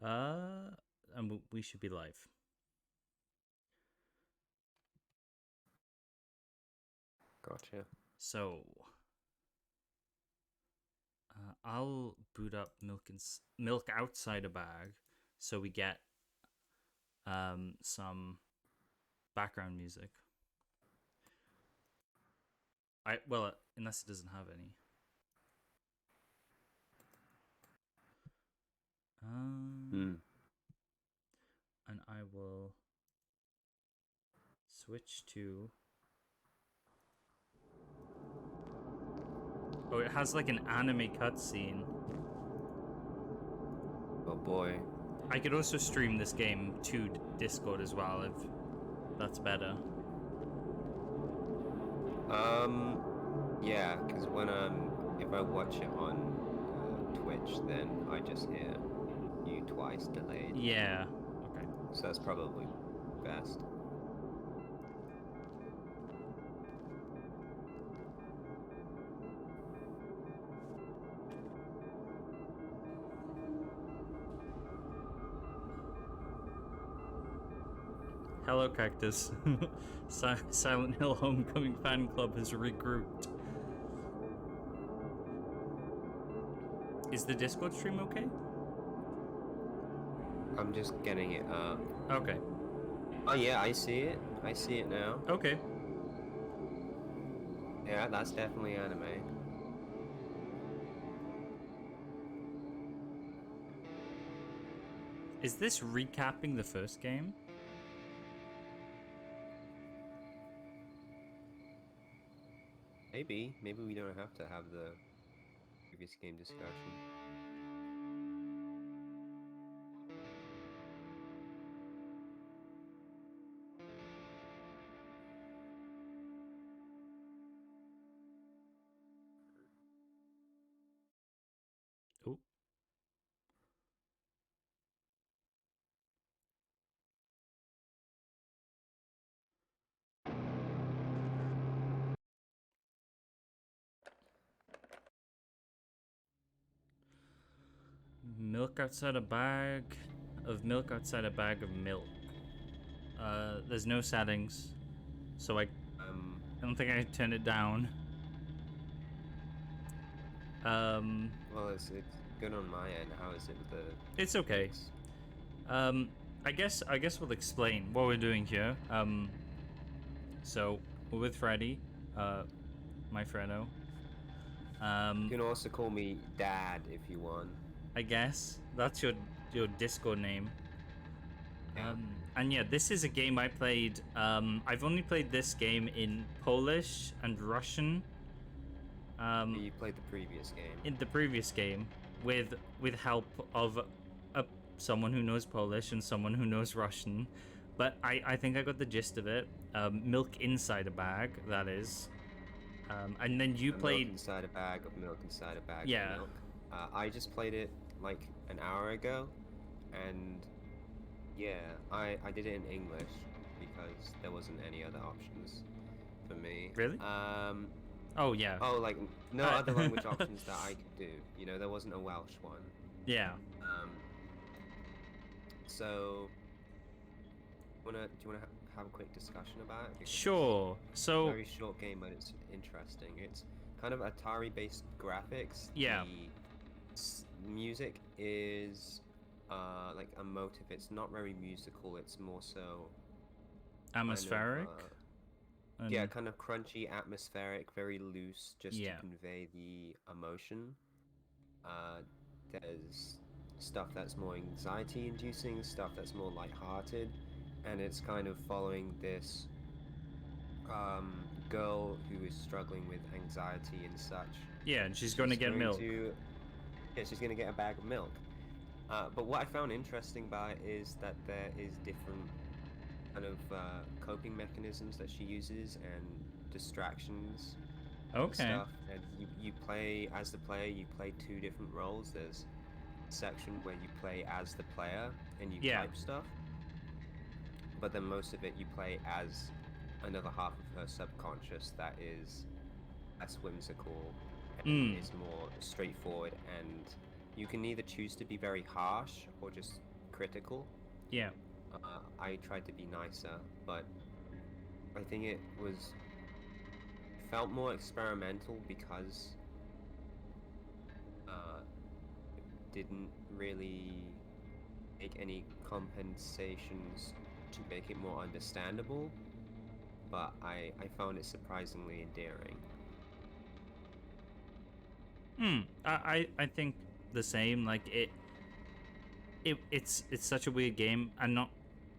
And we should be live. Gotcha. So, I'll boot up milk outside a bag, so we get some background music. Unless it doesn't have any. And I will switch to. Oh, it has like an anime cutscene. Oh boy. I could also stream this game to Discord as well if that's better. Yeah, because when if I watch it on Twitch, then I just hear you twice delayed. Yeah. Okay. So that's probably best. Hello, Cactus. Silent Hill Homecoming Fan Club has regrouped. Is the Discord stream okay? I'm just getting it up. Okay. Oh yeah, I see it. I see it now. Okay. Yeah, that's definitely anime. Is this recapping the first game? Maybe we don't have to have the previous game discussion. Oh. Milk outside a bag of milk outside a bag of milk. There's no settings, so I don't think I can turn it down. Well, it's good on my end. How is it with the? It's okay. I guess we'll explain what we're doing here. So we're with Freddy, my Freddo. You can also call me Dad if you want. I guess that's your Discord name. Yeah. And yeah, this is a game I played. I've only played this game in Polish and Russian. You played the previous game. In the previous game, with help of someone who knows Polish and someone who knows Russian, but I think I got the gist of it. Milk inside a bag, that is. And then you played milk inside a bag of milk inside a bag yeah. of milk. I just played it like an hour ago, and yeah, I did it in English because there wasn't any other options for me. Really? Oh yeah. Oh, like no other language options that I could do. You know, there wasn't a Welsh one. Yeah. So, do you wanna have a quick discussion about it? Because sure. So very short game, but it's interesting. It's kind of Atari-based graphics. Yeah. The music is like emotive. It's not very musical. It's more so atmospheric. Yeah, kind of crunchy, atmospheric, very loose, just yeah. to convey the emotion. There's stuff that's more anxiety-inducing, stuff that's more lighthearted, and it's kind of following this girl who is struggling with anxiety and such. Yeah, and she's going to get milk. Yeah, she's going to get a bag of milk. But what I found interesting about it is that there is different kind of coping mechanisms that she uses and distractions. Okay. And stuff. And you play as the player. You play two different roles. There's a section where you play as the player and you type stuff. But then most of it you play as another half of her subconscious that is less whimsical and is more straightforward, and you can either choose to be very harsh or just critical. Yeah. I tried to be nicer, but I think it felt more experimental because uh, didn't really make any compensations to make it more understandable, but I found it surprisingly endearing. I think the same. Like it's such a weird game. I'm not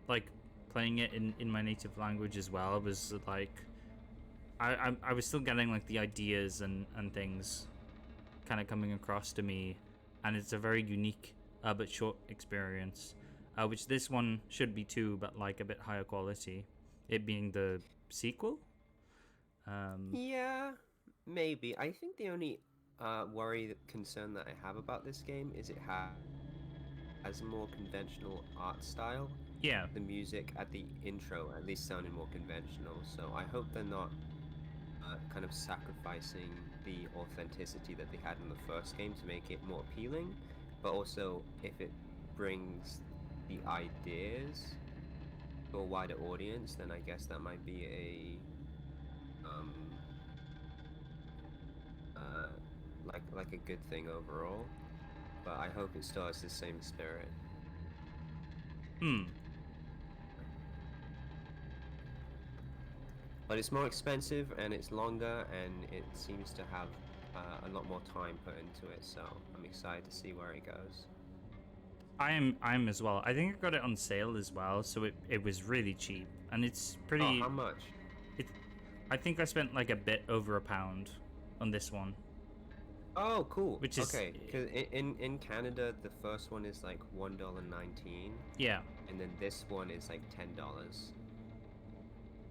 like playing it in my native language as well. It was like I was still getting like the ideas and things kind of coming across to me, and it's a very unique but short experience, which this one should be too, but like a bit higher quality. It being the sequel. Yeah, maybe. I think the only concern that I have about this game is it has a more conventional art style. Yeah. The music at the intro at least sounded more conventional, so I hope they're not kind of sacrificing the authenticity that they had in the first game to make it more appealing, but also if it brings the ideas to a wider audience, then I guess that might be um, uh, like a good thing overall. But I hope it still has the same spirit. Hmm. But it's more expensive and it's longer and it seems to have a lot more time put into it. So I'm excited to see where it goes. I'm as well. I think I got it on sale as well, so it was really cheap, and it's Oh, pretty. how much? It, I think I spent like a bit over £1 on this one, Oh, cool. which is Okay, because in Canada the first one is like $1.19, yeah. and then this one is like $10.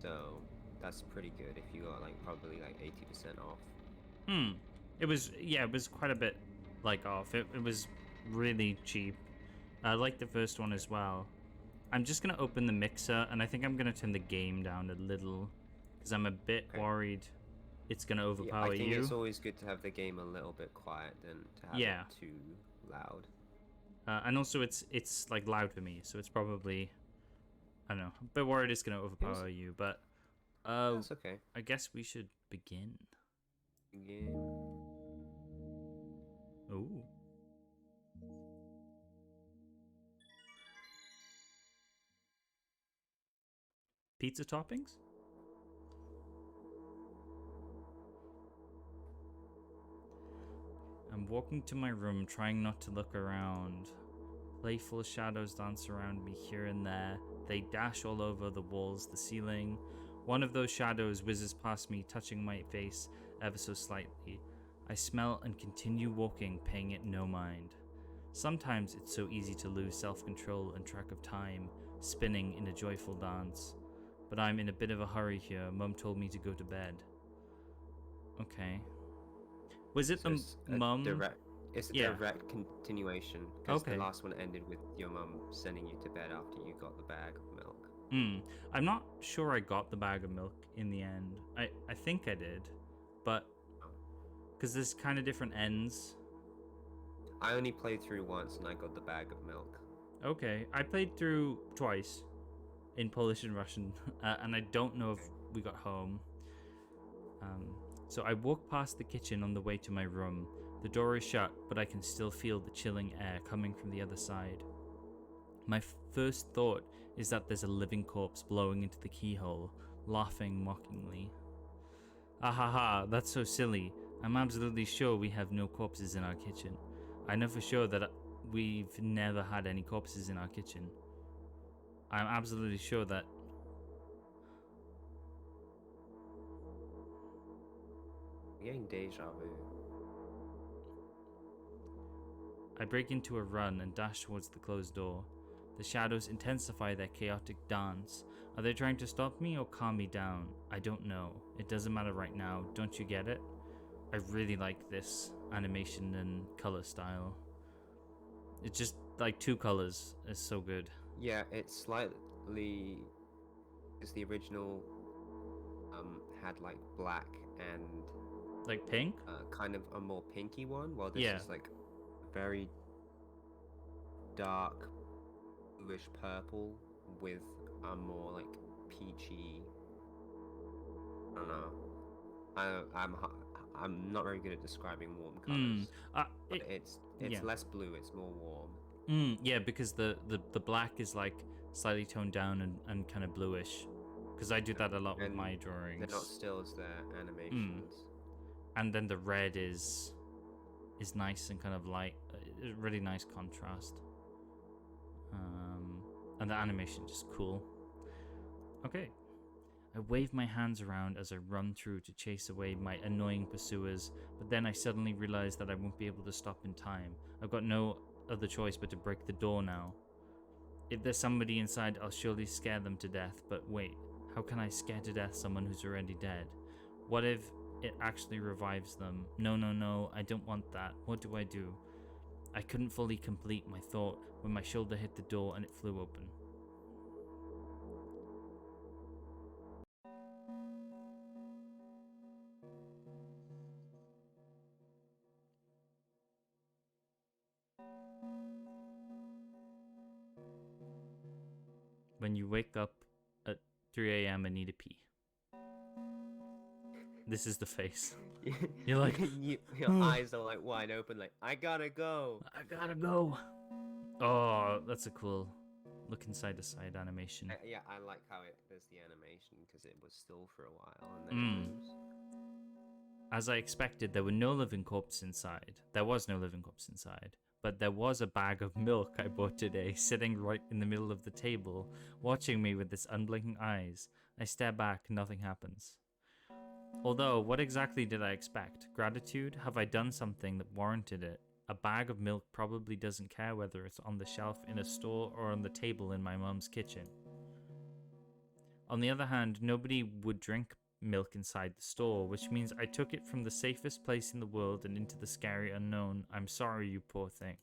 So that's pretty good if you got like probably like 80% off. It was quite a bit like off. It was really cheap. I like the first one as well. I'm just gonna open the mixer, and I think I'm gonna turn the game down a little because I'm a bit worried it's gonna Yeah, I overpower think you. it's always good to have the game a little bit quiet than to have Yeah. it too loud. And also it's like loud for me, so it's probably I don't know. A bit worried it's gonna overpower you, but That's okay. I guess we should begin. Game. Ooh. Pizza toppings? I'm walking to my room, trying not to look around. Playful shadows dance around me here and there. They dash all over the walls, the ceiling. One of those shadows whizzes past me, touching my face ever so slightly. I smell and continue walking, paying it no mind. Sometimes it's so easy to lose self-control and track of time, spinning in a joyful dance. But I'm in a bit of a hurry here. Mum told me to go to bed. Okay. Was it So the mum? It's a Yeah. direct continuation because Okay. the last one ended with your mum sending you to bed after you got the bag of milk. I'm not sure I got the bag of milk in the end. I think I did, but Oh. because there's kind of different ends. I only played through once and I got the bag of milk. Okay, I played through twice in Polish and Russian, and I don't know if we got home. So I walk past the kitchen on the way to my room. The door is shut, but I can still feel the chilling air coming from the other side. My first thought is that there's a living corpse blowing into the keyhole, laughing mockingly. Ah ha ha, that's so silly. I'm absolutely sure we have no corpses in our kitchen. I know for sure that we've never had any corpses in our kitchen. I'm absolutely sure that... I'm getting deja vu. I break into a run and dash towards the closed door. The shadows intensify their chaotic dance. Are they trying to stop me or calm me down? I don't know. It doesn't matter right now. Don't you get it? I really like this animation and color style. It's just like two colors. It's so good. Yeah, it's slightly because the original had like black and Like pink? kind of a more pinky one, while this Yeah. is like very dark bluish purple with a more like peachy. I don't know. I'm not very good at describing warm colors. But it's less blue. It's more warm. Yeah, because the black is like slightly toned down and kind of bluish. Because I do that a lot with my drawings. They're not stills, they're animations. And then the red is nice and kind of light, really nice contrast. And the animation is cool. Okay. I wave my hands around as I run through to chase away my annoying pursuers, but then I suddenly realize that I won't be able to stop in time. I've got no other choice but to break the door now. If there's somebody inside, I'll surely scare them to death, but wait, how can I scare to death someone who's already dead? What if it actually revives them? No, I don't want that. What do I do? I couldn't fully complete my thought when my shoulder hit the door and it flew open. When you wake up at 3 a.m. and need a pee. This is the face. You're like... your eyes are like wide open, like, I gotta go. I gotta go. Oh, that's a cool look inside the side animation. Yeah, I like how there's the animation, because it was still for a while, and then it moves. As I expected, there were no living corpses inside. There was no living corpse inside. But there was a bag of milk I bought today, sitting right in the middle of the table, watching me with its unblinking eyes. I stare back, nothing happens. Although, what exactly did I expect? Gratitude? Have I done something that warranted it? A bag of milk probably doesn't care whether it's on the shelf in a store or on the table in my mum's kitchen. On the other hand, nobody would drink milk inside the store, which means I took it from the safest place in the world and into the scary unknown. I'm sorry, you poor thing.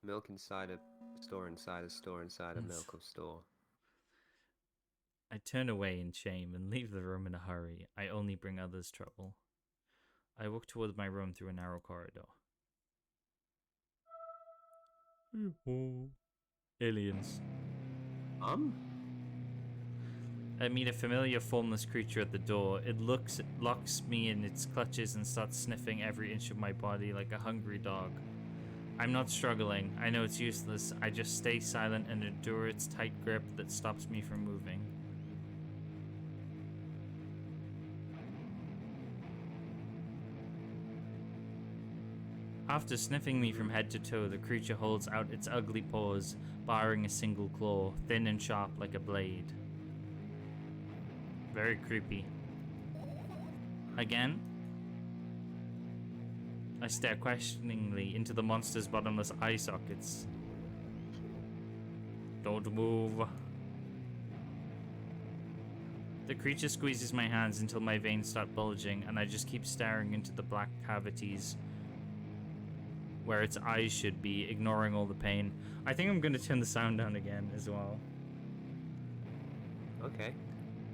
Milk inside a store inside a store inside a milk of store. I turn away in shame and leave the room in a hurry. I only bring others trouble. I walk towards my room through a narrow corridor. Aliens. I meet a familiar formless creature at the door. It locks me in its clutches and starts sniffing every inch of my body like a hungry dog. I'm not struggling. I know it's useless. I just stay silent and endure its tight grip that stops me from moving. After sniffing me from head to toe, the creature holds out its ugly paws, baring a single claw, thin and sharp like a blade. Very creepy. Again? I stare questioningly into the monster's bottomless eye sockets. Don't move. The creature squeezes my hands until my veins start bulging, and I just keep staring into the black cavities where its eyes should be, ignoring all the pain. I think I'm going to turn the sound down again as well. Okay.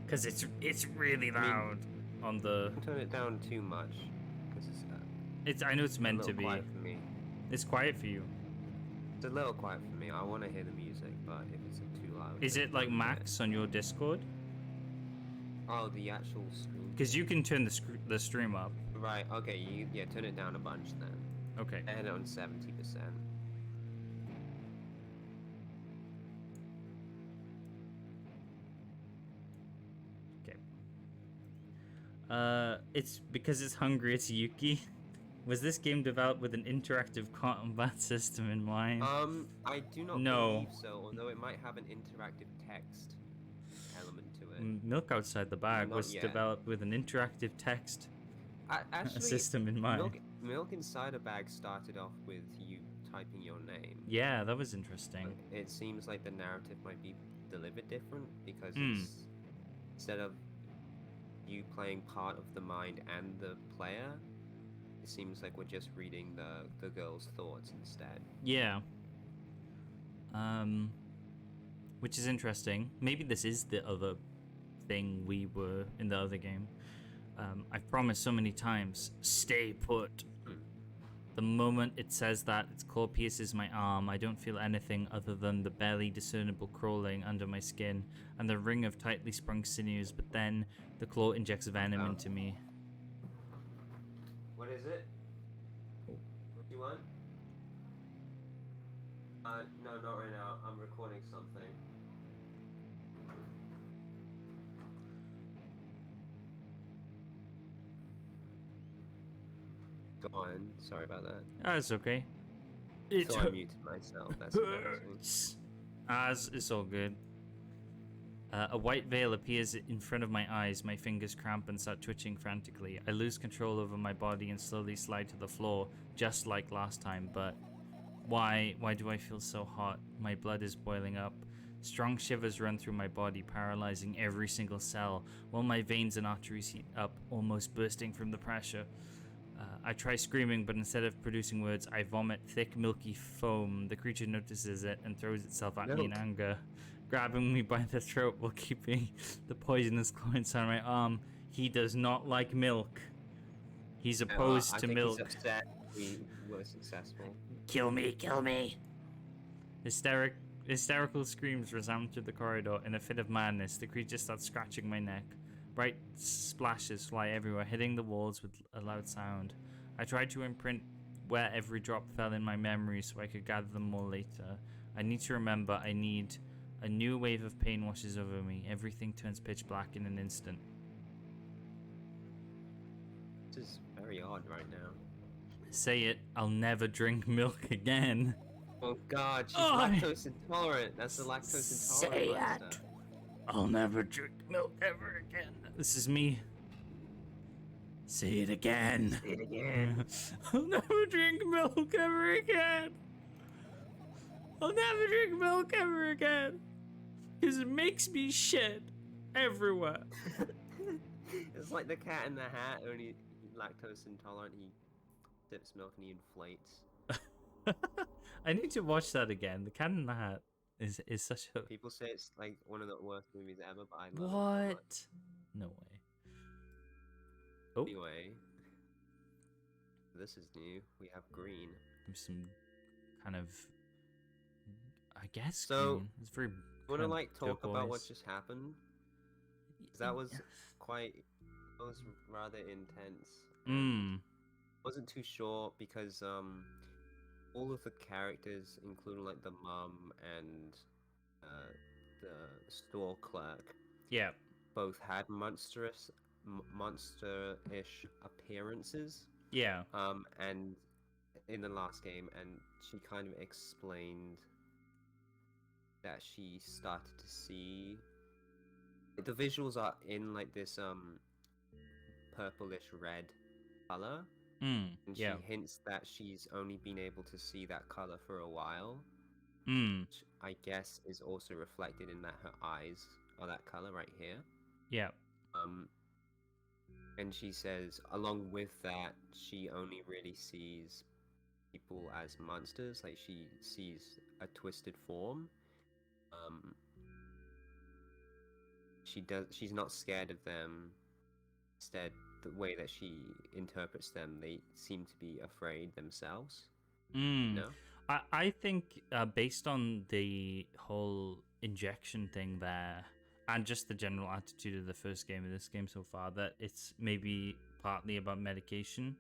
Because it's really loud on the... Don't turn it down too much, because I know it's meant to be. Quiet for me. It's quiet for you. It's a little quiet for me. I want to hear the music, but if it's too loud... Is it like max on your Discord? Oh, the actual stream. Because you can turn the stream up. Right, okay, yeah, turn it down a bunch then. Okay. And on 70%. Okay. It's because it's hungry, it's Yuki. Was this game developed with an interactive combat system in mind? I do not believe so, although it might have an interactive text element to it. Milk Outside the Bag was developed with an interactive text system in mind. Milk Inside a Bag started off with you typing your name. Yeah, that was interesting. But it seems like the narrative might be delivered different, because it's, instead of you playing part of the mind and the player, it seems like we're just reading the girl's thoughts instead. Yeah. Which is interesting. Maybe this is the other thing we were in the other game. I've promised so many times, stay put. The moment it says that, its claw pierces my arm. I don't feel anything other than the barely discernible crawling under my skin and the ring of tightly sprung sinews, but then the claw injects venom into me. What is it? What do you want? No, not right now. I'm recording something. Go on. Sorry about that. That's okay. So I muted myself. That's embarrassing. As it's all good. A white veil appears in front of my eyes. My fingers cramp and start twitching frantically. I lose control over my body and slowly slide to the floor, just like last time. But why do I feel so hot? My blood is boiling up. Strong shivers run through my body, paralyzing every single cell, while my veins and arteries heat up, almost bursting from the pressure. I try screaming, but instead of producing words, I vomit thick, milky foam. The creature notices it and throws itself at me in anger, grabbing me by the throat while keeping the poisonous claw inside my arm. He does not like milk. He's opposed to milk. He's upset we were successful. Kill me, kill me! Hysterical screams resound through the corridor. In a fit of madness, the creature starts scratching my neck. Bright splashes fly everywhere, hitting the walls with a loud sound. I tried to imprint where every drop fell in my memory so I could gather them more later. I need to remember. I need. A new wave of pain washes over me. Everything turns pitch black in an instant. This is very odd right now. Say it. I'll never drink milk again. Oh God, she's lactose intolerant. That's the lactose intolerant. Say it. I'll never drink milk ever again. This is me. Say it again. Say it again. I'll never drink milk ever again. I'll never drink milk ever again. Because it makes me shit everywhere. It's like the Cat in the Hat, only lactose intolerant. He sips milk and he inflates. I need to watch that again. The Cat in the Hat is such a... People say it's like one of the worst movies ever, but I love it. What? No way. Oh. Anyway, this is new. We have green. There's some kind of... I guess so, green. It's very... You want to like talk about what just happened? Because that was was rather intense. Wasn't too sure because all of the characters, including like the mum and the store clerk, both had monster-ish appearances. Yeah. And in the last game, and she kind of explained that she started to see the visuals are in like this purplish red color, and she hints that she's only been able to see that color for a while, which I guess is also reflected in that her eyes are that color right here. And she says along with that she only really sees people as monsters, like she sees a twisted form. She's not scared of them. Instead, the way that she interprets them, they seem to be afraid themselves. No? I think based on the whole injection thing there, and just the general attitude of the first game of this game so far, that it's maybe partly about medication.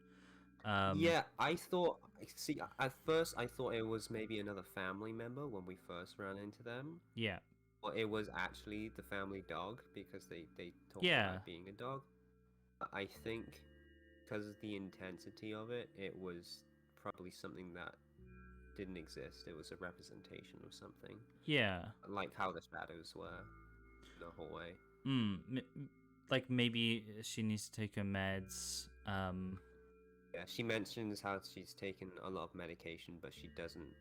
Yeah, I thought... See, at first I thought it was maybe another family member when we first ran into them. Yeah. Well, it was actually the family dog, because they talked about being a dog. I think because of the intensity of it, it was probably something that didn't exist. It was a representation of something. Yeah. Like how the shadows were the whole way. Like maybe she needs to take her meds. Yeah, she mentions how she's taken a lot of medication, but she doesn't.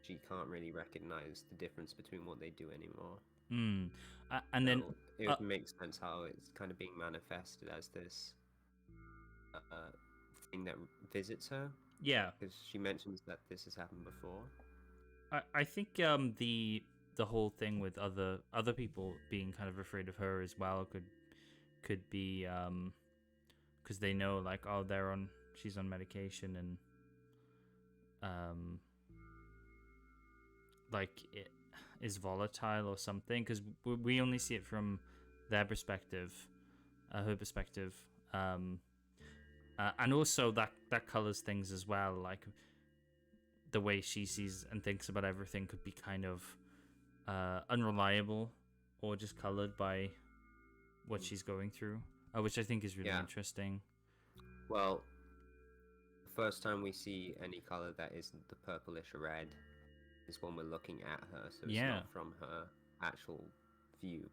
She can't really recognize the difference between what they do anymore. And then it makes sense how it's kind of being manifested as this thing that visits her. Yeah, because she mentions that this has happened before. I think the whole thing with other people being kind of afraid of her as well could be because they know like, oh, she's on medication, and um, like it is volatile or something, because we only see it from their perspective, her perspective, and also that colors things as well. Like the way she sees and thinks about everything could be kind of unreliable or just colored by what she's going through, which I think is really interesting. Well, the first time we see any color that isn't the purplish red is when we're looking at her, so it's not from her actual view.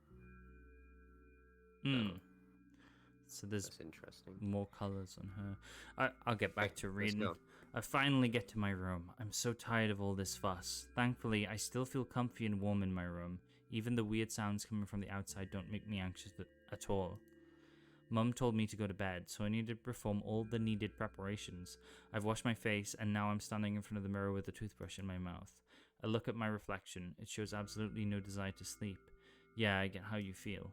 So there's that's interesting. More colors on her. I'll get back to reading. I finally get to my room. I'm so tired of all this fuss. Thankfully, I still feel comfy and warm in my room. Even the weird sounds coming from the outside don't make me anxious at all. Mum told me to go to bed, so I need to perform all the needed preparations. I've washed my face, and now I'm standing in front of the mirror with a toothbrush in my mouth. I look at my reflection. It shows absolutely no desire to sleep. Yeah, I get how you feel.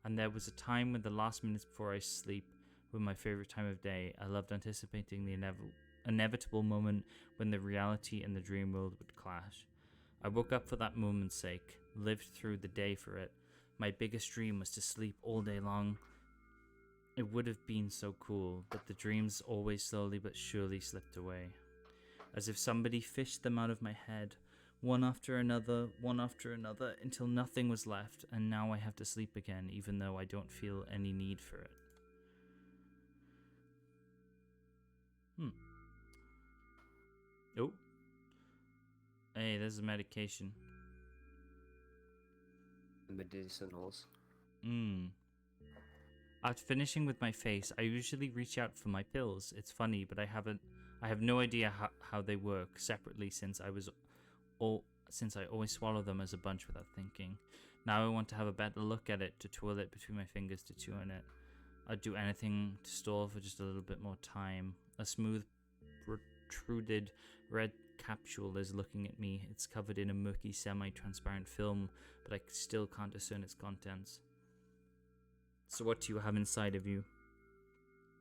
And there was a time when the last minutes before I sleep were my favorite time of day. I loved anticipating the inevitable moment when the reality and the dream world would clash. I woke up for that moment's sake, lived through the day for it. My biggest dream was to sleep all day long. It would have been so cool, but the dreams always slowly but surely slipped away. As if somebody fished them out of my head, one after another, until nothing was left, and now I have to sleep again, even though I don't feel any need for it. Oh. Hey, there's a medication. Medicinals. After finishing with my face, I usually reach out for my pills. It's funny, but I have no idea how they work separately since I always swallow them as a bunch without thinking. Now I want to have a better look at it, to twirl it between my fingers, to chew on it. I'd do anything to stall for just a little bit more time. A smooth, protruded red capsule is looking at me. It's covered in a murky, semi-transparent film, but I still can't discern its contents. So what do you have inside of you?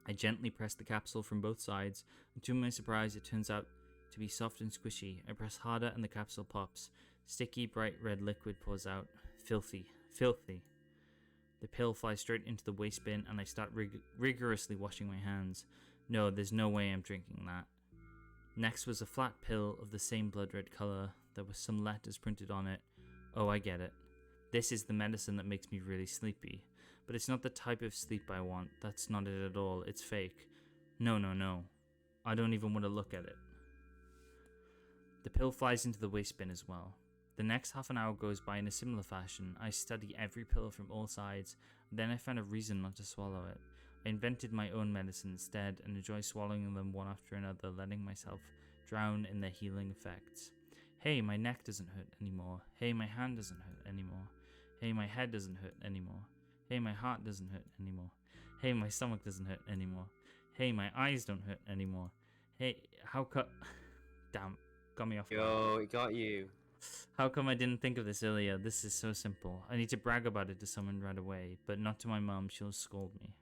I gently press the capsule from both sides, and to my surprise it turns out to be soft and squishy. I press harder and the capsule pops. Sticky, bright red liquid pours out. Filthy. Filthy. The pill flies straight into the waste bin, and I start rigorously washing my hands. No, there's no way I'm drinking that. Next was a flat pill of the same blood red color. There were some letters printed on it. Oh, I get it. This is the medicine that makes me really sleepy. But it's not the type of sleep I want. That's not it at all. It's fake. No. I don't even want to look at it. The pill flies into the waste bin as well. The next half an hour goes by in a similar fashion. I study every pill from all sides, and then I find a reason not to swallow it. I invented my own medicine instead, and enjoy swallowing them one after another, letting myself drown in their healing effects. Hey, my neck doesn't hurt anymore. Hey, my hand doesn't hurt anymore. Hey, my head doesn't hurt anymore. Hey, my heart doesn't hurt anymore. Hey, my stomach doesn't hurt anymore. Hey, my eyes don't hurt anymore. Hey, how come... Damn, got me off guard. Yo, it got you. How come I didn't think of this earlier? This is so simple. I need to brag about it to someone right away, but not to my mom. She'll scold me.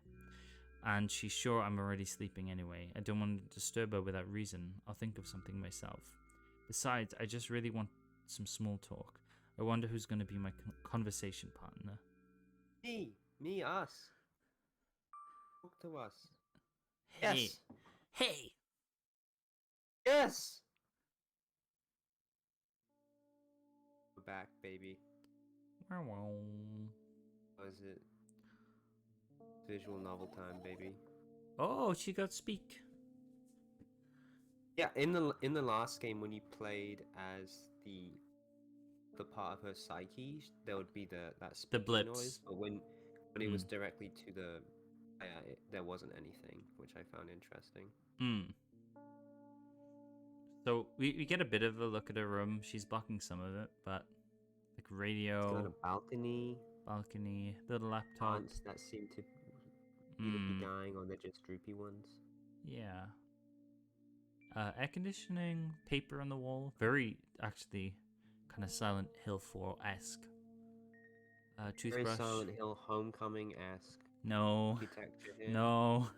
And she's sure I'm already sleeping anyway. I don't want to disturb her without reason. I'll think of something myself. Besides, I just really want some small talk. I wonder who's going to be my conversation partner. Me, us. Talk to us. Hey. Yes. Hey. Yes. We're back, baby. What is it? Visual novel time, baby. Oh, she got speak. Yeah, in the last game when you played as the part of her psyche, there would be that speaking noise, but when it was directly to the there wasn't anything, which I found interesting. So we get a bit of a look at her room. She's blocking some of it, but like radio. She's got a balcony, little laptop. Plants that seem to either be dying or they're just droopy ones. Yeah. Air conditioning, paper on the wall. Very, actually, kind of Silent Hill 4-esque. Toothbrush. Very Silent Hill Homecoming-esque. No. Architecture here. No.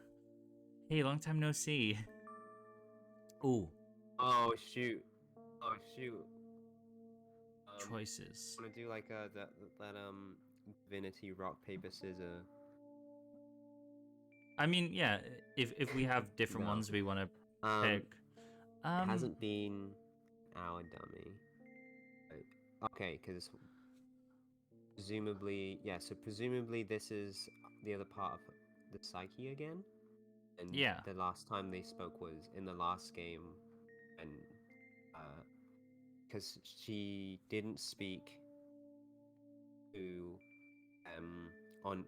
Hey, long time no see. Ooh. Oh shoot. Oh shoot. Choices. I want to do like that Divinity rock paper scissors. I mean, yeah. If we have different No. ones we want to It pick. hasn't been our dummy. Okay, because presumably, yeah. So presumably this is the other part of the psyche again. And yeah. the last time they spoke was in the last game, and because she didn't speak to on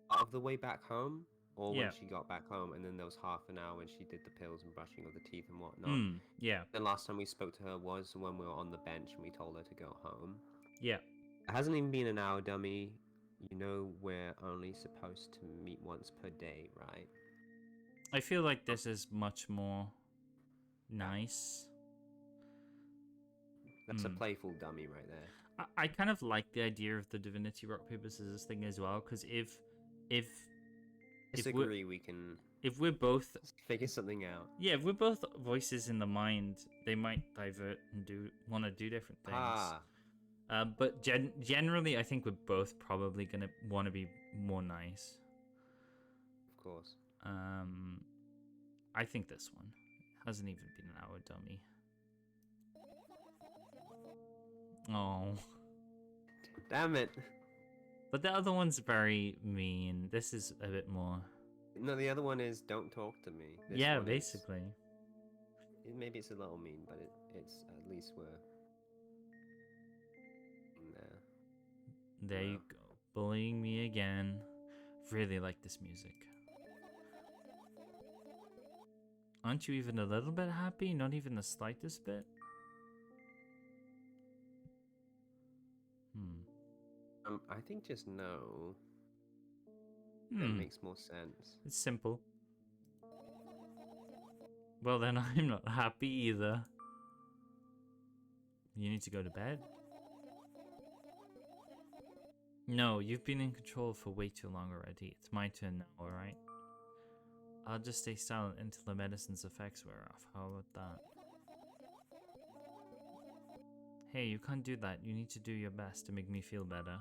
part of the way back home, or when Yeah. she got back home, and then there was half an hour when she did the pills and brushing of the teeth and whatnot. Yeah. The last time we spoke to her was when we were on the bench and we told her to go home. Yeah. It hasn't even been an hour, dummy. You know we're only supposed to meet once per day, right? I feel like this is much more nice. That's a playful dummy right there. I kind of like the idea of the Divinity Rock Paper Scissors thing as well, because if Disagree, we can if we're both figure something out. Yeah, if we're both voices in the mind, they might divert and want to do different things. But generally, I think we're both probably gonna want to be more nice. Of course. I think this one hasn't even been an hour, dummy. Oh. Damn it. But the other one's very mean. This is a bit more. No, the other one is don't talk to me. This yeah, one basically. Maybe it's a little mean, but it's at least we're in there. There you go. Bullying me again. Really like this music. Aren't you even a little bit happy? Not even the slightest bit? I think just no. That makes more sense. It's simple. Well, then I'm not happy either. You need to go to bed? No, you've been in control for way too long already. It's my turn now, alright? I'll just stay silent until the medicine's effects wear off. How about that? Hey, you can't do that. You need to do your best to make me feel better.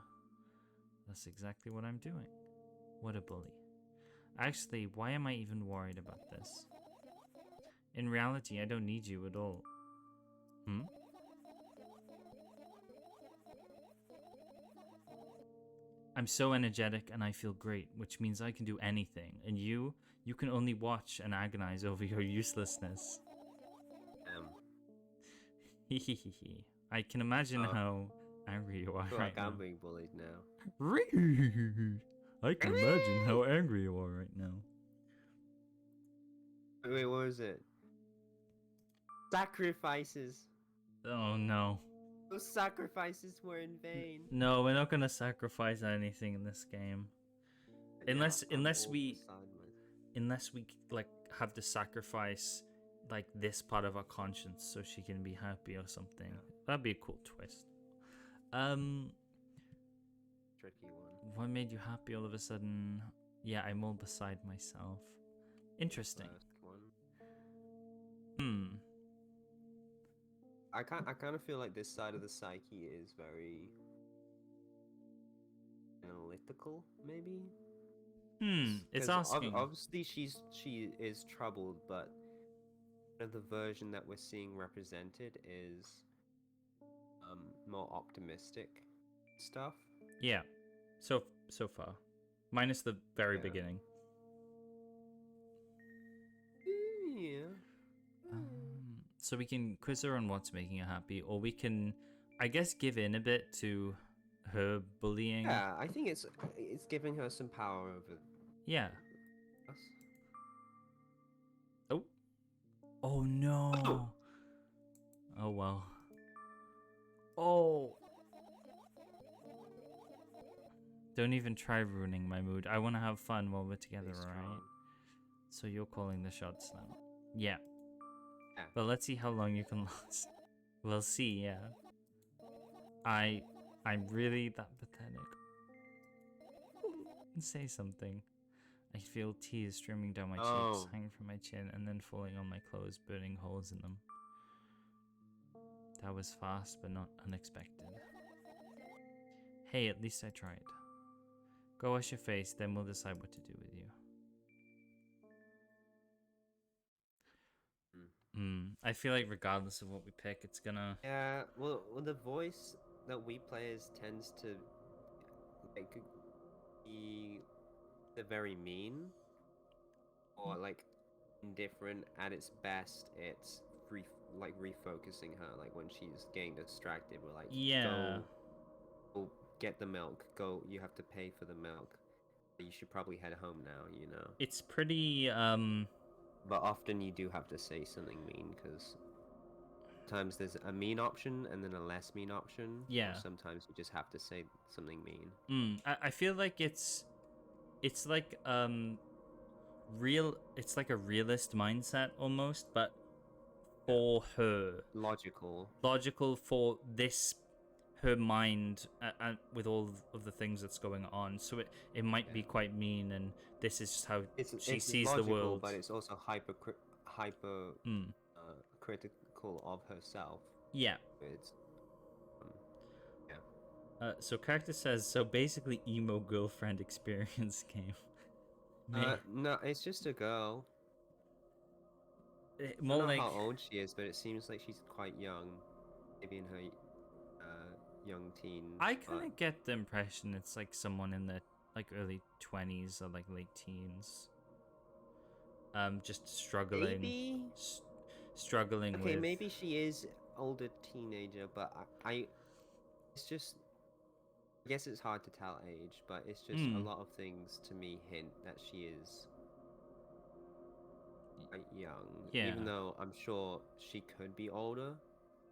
That's exactly what I'm doing. What a bully. Actually, why am I even worried about this? In reality, I don't need you at all. I'm so energetic and I feel great, which means I can do anything. And you can only watch and agonize over your uselessness. Hehehe. I can imagine how angry you are right now. I'm being bullied now. I can imagine how angry you are right now. Wait, what was it? Sacrifices. Oh no. Those sacrifices were in vain. No, we're not gonna sacrifice anything in this game. Unless we like have to sacrifice like this part of our conscience so she can be happy or something. That'd be a cool twist. Tricky one. What made you happy all of a sudden? Yeah, I'm all beside myself. Interesting. I kind of feel like this side of the psyche is very analytical, maybe. It's asking. Obviously, she is troubled, but the version that we're seeing represented is more optimistic stuff. Yeah, so far, minus the very beginning. Yeah. So we can quiz her on what's making her happy, or we can, I guess, give in a bit to her bullying. Yeah, I think it's giving her some power over. Yeah. Us. Oh. Oh no. Oh well. Oh. Don't even try ruining my mood. I want to have fun while we're together, alright? So you're calling the shots now. Yeah. But let's see how long you can last. We'll see, yeah. I'm really that pathetic. Say something. I feel tears streaming down my cheeks, hanging from my chin, and then falling on my clothes, burning holes in them. That was fast, but not unexpected. Hey, at least I tried. Go wash your face, then we'll decide what to do with you. I feel like regardless of what we pick, it's gonna... Yeah, well, the voice that we play as tends to like be very mean or like indifferent. At its best, it's refocusing her. Like when she's getting distracted, we're like, go get the milk. Go, you have to pay for the milk. You should probably head home now. You know. It's pretty But often you do have to say something mean because sometimes there's a mean option and then a less mean option. Yeah. Or sometimes you just have to say something mean. I feel like it's like it's like a realist mindset almost, but for her. Logical for this her mind with all of the things that's going on. So it might be quite mean, and this is just how she sees logical, the world. But it's also hyper critical of herself. Yeah. It's so character says, so basically emo girlfriend experience game. No, it's just a girl. I don't know how old she is, but it seems like she's quite young, maybe in her young teens. I kind of get the impression it's like someone in their like early 20s or like late teens. Just struggling. Maybe struggling with. Okay, maybe she is older teenager, but it's just. I guess it's hard to tell age, but it's just a lot of things to me hint that she is quite young. Yeah. Even though I'm sure she could be older,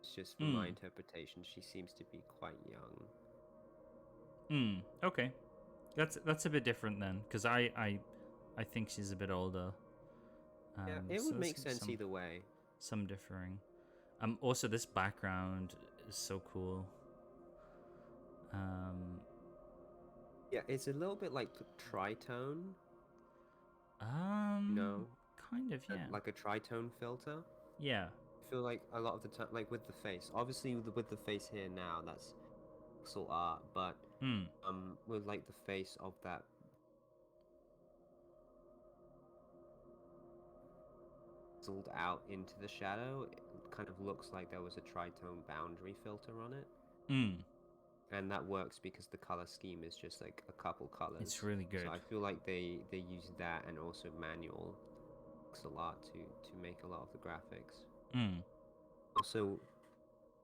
it's just from my interpretation, she seems to be quite young. Okay, that's a bit different then, because I think she's a bit older. Yeah, it would make sense either way. Some differing. Also, this background is so cool. Yeah, it's a little bit like tritone. No, kind of, yeah. Like a tritone filter. Yeah. I feel like a lot of the time, like with the face. Obviously, with the face here now, that's pixel art, but with like the face of that. Out into the shadow, it kind of looks like there was a tritone boundary filter on it. And that works because the color scheme is just like a couple colors. It's really good. So I feel like they use that and also manual pixel art to make a lot of the graphics. Also,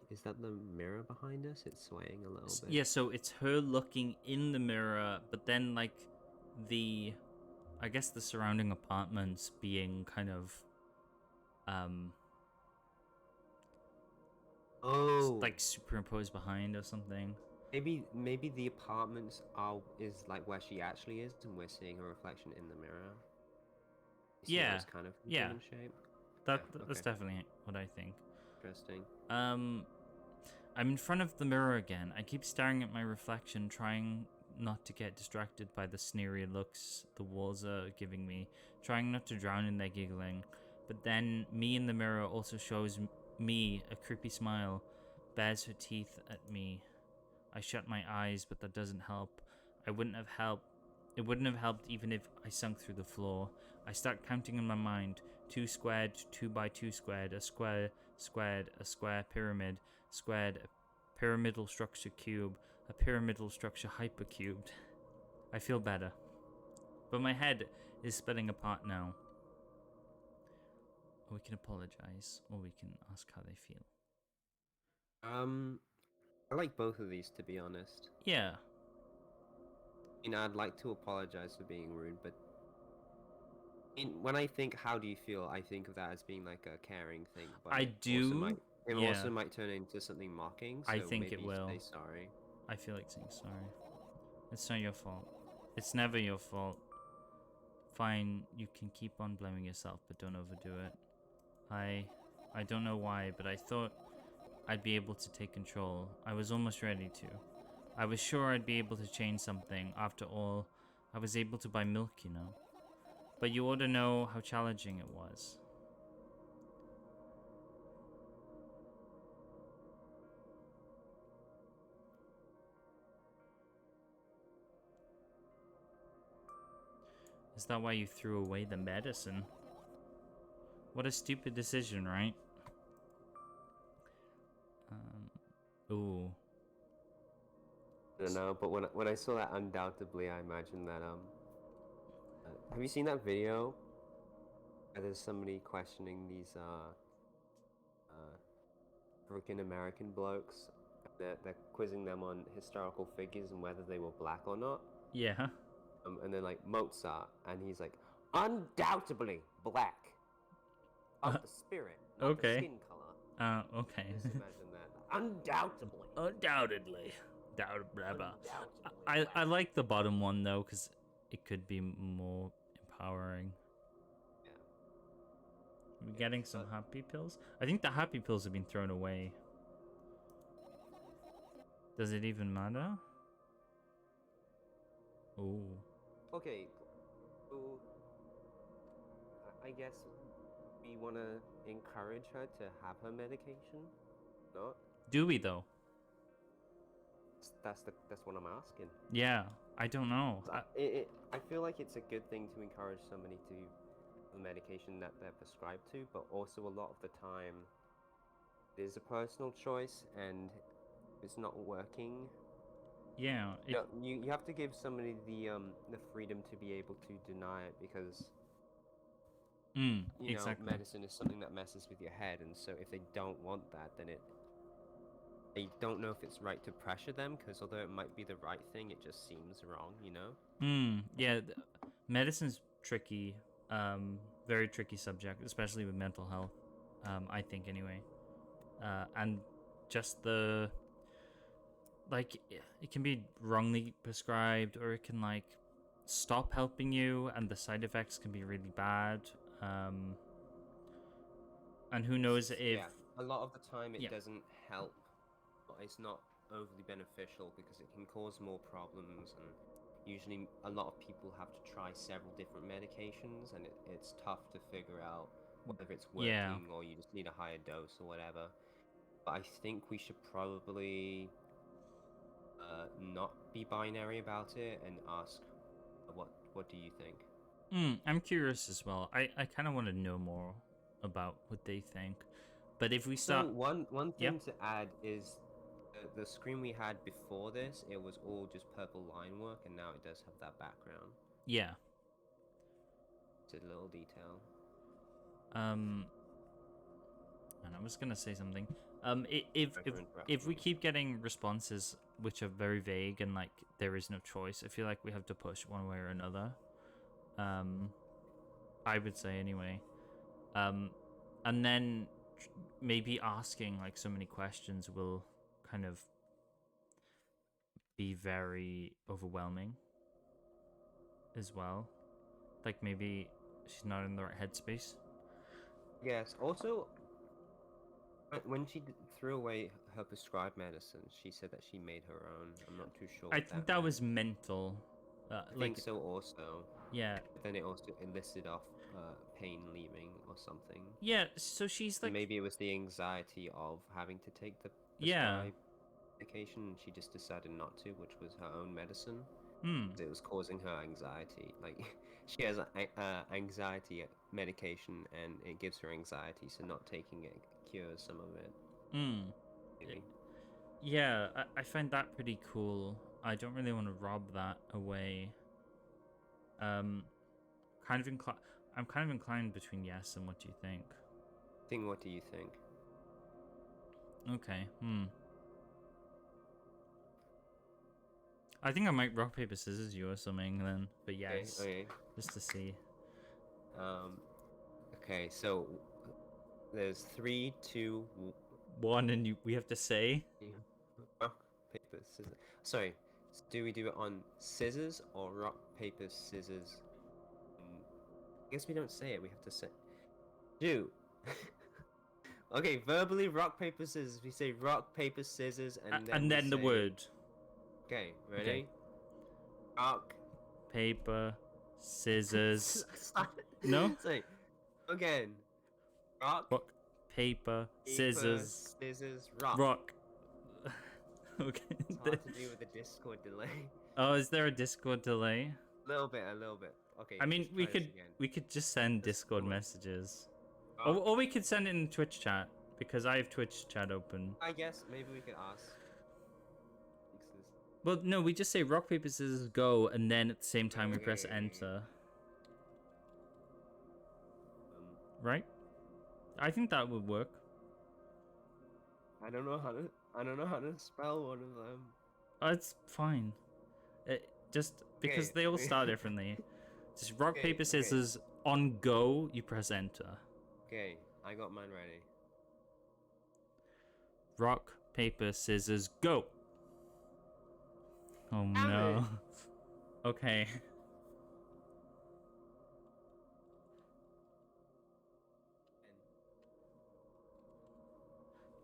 is that the mirror behind us? It's swaying a little bit. Yeah, so it's her looking in the mirror, but then like I guess the surrounding apartments being kind of like superimposed behind or something. Maybe the apartments is like where she actually is, and we're seeing her reflection in the mirror. Yeah, it's kind of human shape. That's definitely what I think. Interesting. I'm in front of the mirror again. I keep staring at my reflection, trying not to get distracted by the sneery looks the walls are giving me, trying not to drown in their giggling. But then me in the mirror also shows me a creepy smile, bares her teeth at me. I shut my eyes, but that doesn't help. It wouldn't have helped even if I sunk through the floor. I start counting in my mind. 2 squared, 2 by 2 squared, a square squared, a square pyramid, squared, a pyramidal structure cube, a pyramidal structure hypercubed. I feel better. But my head is splitting apart now. Or we can apologize, or we can ask how they feel. I like both of these, to be honest. Yeah. I'd like to apologize for being rude, but when I think how do you feel, I think of that as being like a caring thing. But I do. It also might turn into something mocking. So I think it will. Say sorry. I feel like saying sorry. It's not your fault. It's never your fault. Fine, you can keep on blaming yourself, but don't overdo it. I don't know why, but I thought I'd be able to take control. I was almost ready to. I was sure I'd be able to change something. After all, I was able to buy milk, you know. But you ought to know how challenging it was. Is that why you threw away the medicine? What a stupid decision, right? Ooh. I don't know, but when I saw that, undoubtedly, I imagined that have you seen that video? Where there's somebody questioning these freaking American blokes. They're quizzing them on historical figures and whether they were black or not. Yeah. And then like Mozart, and he's like, undoubtedly black. Of the spirit, not the skin color. Okay. Just imagine that. Undoubtedly. Undoubtedly. I like the bottom one though, because it could be more empowering. Yeah. We're getting some happy pills. I think the happy pills have been thrown away. Does it even matter? Oh. Okay. So I guess we want to encourage her to have her medication. Not. Do we though? That's what I'm asking. Yeah, I don't know. I feel like it's a good thing to encourage somebody to the medication that they're prescribed to, but also a lot of the time it is a personal choice and it's not working. Yeah. You have to give somebody the freedom to be able to deny it, because exactly. medicine is something that messes with your head, and so if they don't want that, then they don't know if it's right to pressure them, because although it might be the right thing, it just seems wrong, you know? Yeah, medicine's tricky. Very tricky subject, especially with mental health. I think anyway. And just the like, it can be wrongly prescribed, or it can like stop helping you, and the side effects can be really bad. And who knows if a lot of the time it doesn't help. It's not overly beneficial because it can cause more problems, and usually a lot of people have to try several different medications, and it's tough to figure out whether it's working or you just need a higher dose or whatever. But I think we should probably not be binary about it and ask what do you think? I'm curious as well. I kind of want to know more about what they think. But if we start... So one thing to add is the screen we had before this, it was all just purple line work, and now it does have that background. Yeah. It's a little detail. And I was gonna say something. If we keep getting responses which are very vague and like there is no choice, I feel like we have to push one way or another. I would say anyway. And then maybe asking like so many questions will kind of be very overwhelming as well. Like maybe she's not in the right headspace. Yes. Also, when she threw away her prescribed medicine, she said that she made her own. I'm not too sure. I think that was mental. I think so also. Yeah. But then it also enlisted off pain leaving or something. Yeah, so she's like... Maybe it was the anxiety of having to take the prescribed medication, and she just decided not to, which was her own medicine. It was causing her anxiety. Like, she has anxiety medication, and it gives her anxiety, so not taking it cures some of it. Maybe. Yeah, I find that pretty cool. I don't really want to rob that away. I'm kind of inclined between yes and what do you think? What do you think? Okay. I think I might rock paper scissors you or something then, but yes, okay. Just to see. Okay, so there's 3, 2, 1, and we have to say. Rock paper scissors. Sorry, do we do it on scissors or rock paper scissors? I guess we don't say it. We have to say. Okay, verbally rock paper scissors. We say rock paper scissors, and then the word. Okay, ready? Okay. Rock paper scissors. No? Sorry. Again. Rock, Paper, paper, scissors, scissors, rock. rock. Okay. It's hard to do with the Discord delay. Oh, is there a Discord delay? A little bit. Okay, I mean, let's try this again. we could just send Let's Discord go. messages, Rock. or we could send it in Twitch chat because I have Twitch chat open. I guess maybe we could ask. Well, no, we just say rock paper scissors go, and then at the same time we press enter. Right? I think that would work. I don't know how to spell one of them. It's fine. Just because they all start differently. Just rock paper scissors on go. You press enter. Okay, I got mine ready. Rock paper scissors go. Oh no. Okay.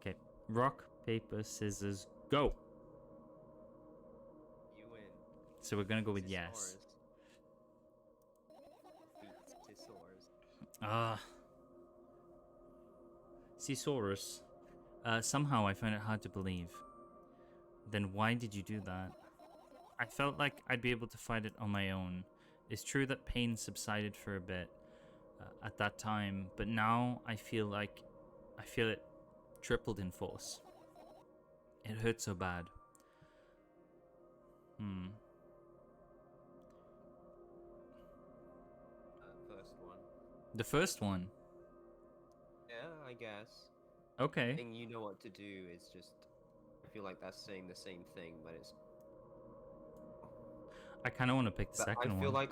Okay. Rock paper scissors go. You win. So we're gonna go with yes. Thesaurus. Somehow I find it hard to believe. Then why did you do that? I felt like I'd be able to fight it on my own. It's true that pain subsided for a bit at that time, but now I feel it tripled in force. It hurt so bad. First one. The first one? Yeah, I guess. Okay. The thing you know what to do is just... I feel like that's saying the same thing, but it's... I kind of want to pick the second one. I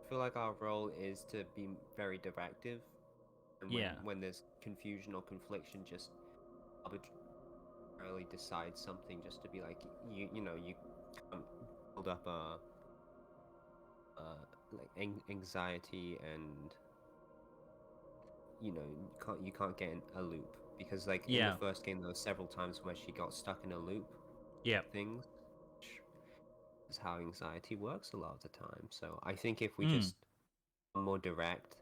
feel like our role is to be very directive. And when there's confusion or confliction, just arbitrarily decide something just to be like, you can't build up like anxiety and you can't get in a loop because like in the first game there were several times where she got stuck in a loop. Things. Is how anxiety works a lot of the time. So I think if we just are more direct,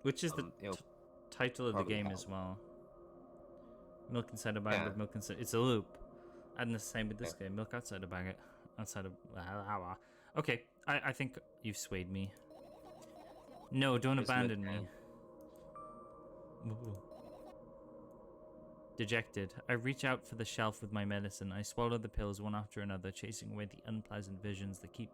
which is the title of the game as well. Milk inside a bag with milk inside. It's a loop, and the same with this game. Milk outside a bag, outside of. Okay, I think you've swayed me. No, don't abandon me. Ooh. Dejected, I reach out for the shelf with my medicine. I swallow the pills one after another, chasing away the unpleasant visions that keep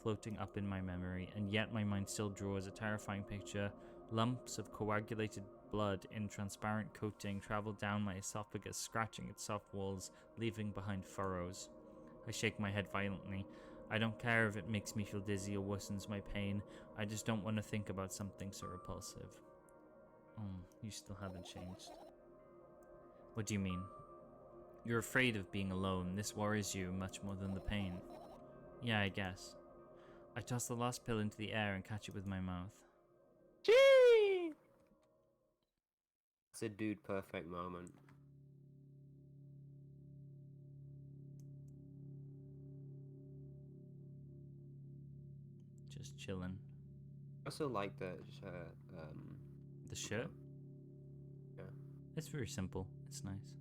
floating up in my memory, and yet my mind still draws a terrifying picture. Lumps of coagulated blood in transparent coating travel down my esophagus, scratching its soft walls, leaving behind furrows. I shake my head violently. I don't care if it makes me feel dizzy or worsens my pain. I just don't want to think about something so repulsive. Oh, you still haven't changed. What do you mean? You're afraid of being alone. This worries you much more than the pain. Yeah, I guess. I toss the last pill into the air and catch it with my mouth. Gee! It's a dude perfect moment. Just chilling. I also like the shirt? Yeah. It's very simple. It's nice.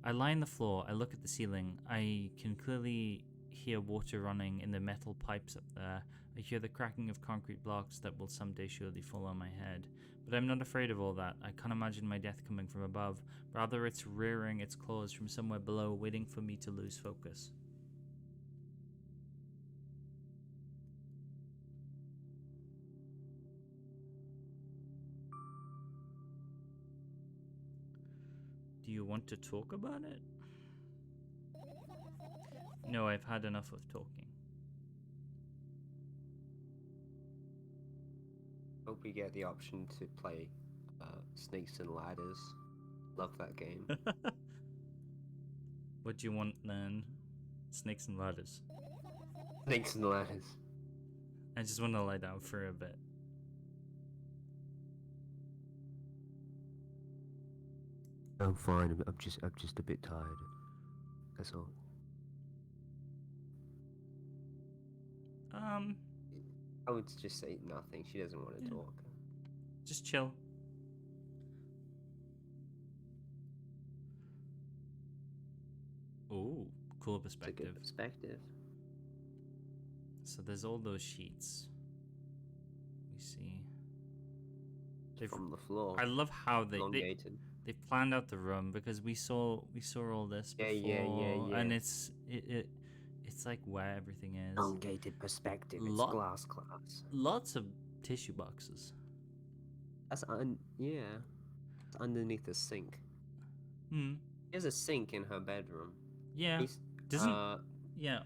I lie on the floor. I look at the ceiling. I can clearly hear water running in the metal pipes up there. I hear the cracking of concrete blocks that will someday surely fall on my head. But I'm not afraid of all that. I can't imagine my death coming from above. Rather, it's rearing its claws from somewhere below, waiting for me to lose focus. Do you want to talk about it? No, I've had enough of talking. Hope we get the option to play Snakes and Ladders. Love that game. What do you want then? Snakes and Ladders. Snakes and Ladders. I just want to lie down for a bit. I'm fine. I'm just a bit tired. That's all. I would just say nothing. She doesn't want to talk. Just chill. Ooh, cool perspective. It's a good perspective. So there's all those sheets. We see. From the floor. I love how they planned out the room, because we saw all this before. Yeah. And it's like where everything is. Elongated perspective. It's glass. Lots of tissue boxes. That's It's underneath the sink. There's a sink in her bedroom. Yeah.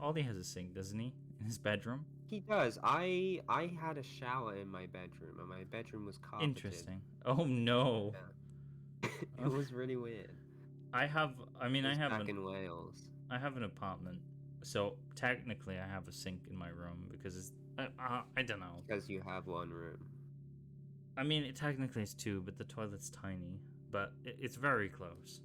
Ollie has a sink, doesn't he? In his bedroom? He does. I had a shower in my bedroom, and my bedroom was carpeted. Interesting. Oh no. Yeah. It was really weird. Back in Wales. I have an apartment, so technically I have a sink in my room because it's I don't know. Because you have one room. I mean, technically it's two, but the toilet's tiny. But it's very close.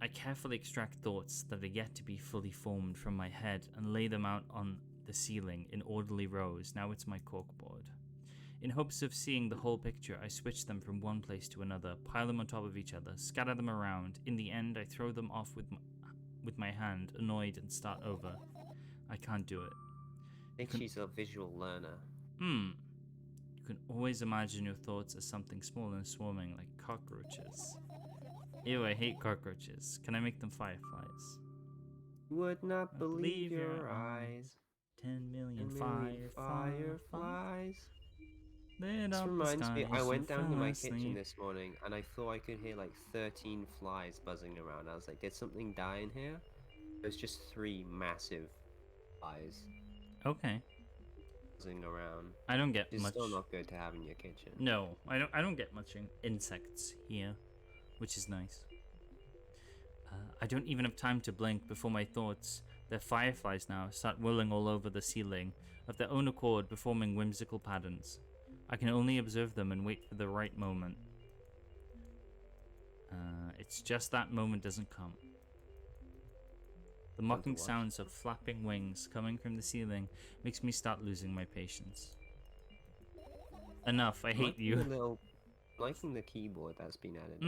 I carefully extract thoughts that are yet to be fully formed from my head and lay them out on the ceiling in orderly rows. Now it's my corkboard. In hopes of seeing the whole picture, I switch them from one place to another, pile them on top of each other, scatter them around. In the end, I throw them off with my hand, annoyed, and start over. I can't do it. I think she's a visual learner. You can always imagine your thoughts as something small and swarming like cockroaches. Ew, I hate cockroaches. Can I make them fireflies? Would not believe your eyes. 10 million fireflies. This reminds me, I went down to my kitchen this morning and I thought I could hear like 13 flies buzzing around. I was like, did something die in here? There's just 3 massive flies. Okay. Buzzing around. I don't get much. It's still not good to have in your kitchen. No, I don't get much insects here, which is nice. I don't even have time to blink before my thoughts, they're fireflies now, start whirling all over the ceiling, of their own accord performing whimsical patterns. I can only observe them and wait for the right moment. It's just that moment doesn't come. The mocking sounds of flapping wings coming from the ceiling makes me start losing my patience. Enough, I hate you. Liking the keyboard that's been added.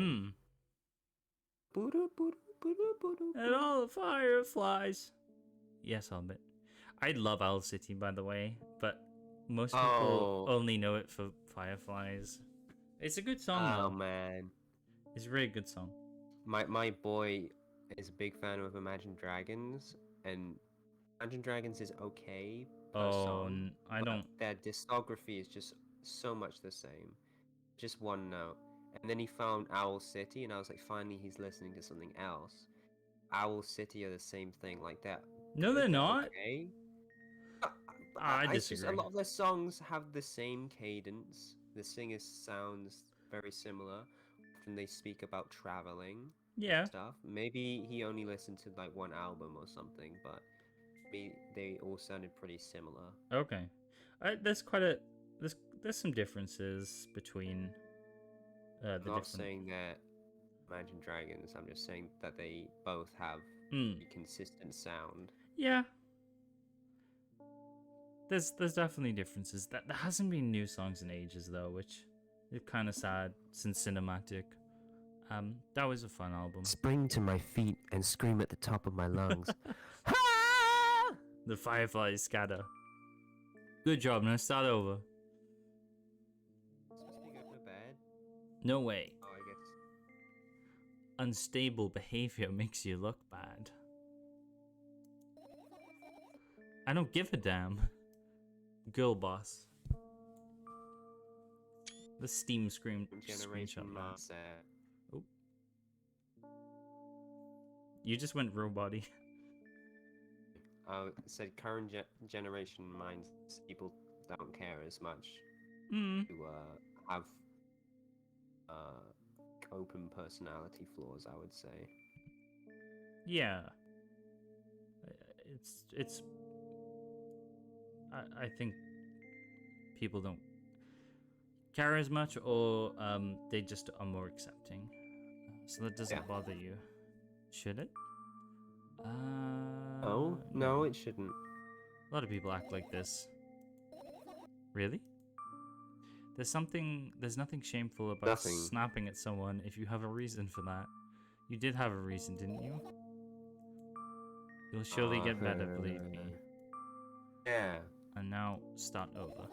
And all the fireflies. Yes, I'll admit. I love Owl City, by the way, but most people only know it for fireflies. It's a good song, though. Oh, man. It's a really good song. My boy is a big fan of Imagine Dragons, and Imagine Dragons is okay per song, their discography is just so much the same. Just one note. And then he found Owl City, and I was like, finally he's listening to something else. Owl City are the same thing like that. No, they're not. Okay. I disagree. A lot of their songs have the same cadence. The singer sounds very similar. Often they speak about traveling. Yeah. Stuff. Maybe he only listened to like one album or something, but they all sounded pretty similar. Okay. There's some differences between. I'm not saying that Imagine Dragons. I'm just saying that they both have a consistent sound. Yeah. There's definitely differences. There hasn't been new songs in ages though, which is kind of sad since Cinematic. That was a fun album. Spring to my feet and scream at the top of my lungs. The fireflies scatter. Good job. Now start over. Supposed to be going to bed? No way. Oh, I guess. Unstable behavior makes you look bad. I don't give a damn. Girl boss. The Steam screenshot. Oh. You just went robot-y. It said current generation minds people don't care as much to have open personality flaws, I would say. Yeah. It's I think people don't care as much, or they just are more accepting. So that doesn't bother you. Should it? Oh, no, it shouldn't. A lot of people act like this. Really? There's nothing shameful about Nothing. snapping at someone if you have a reason for that. You did have a reason, didn't you? You'll surely get better, believe me. Yeah. And now, start over.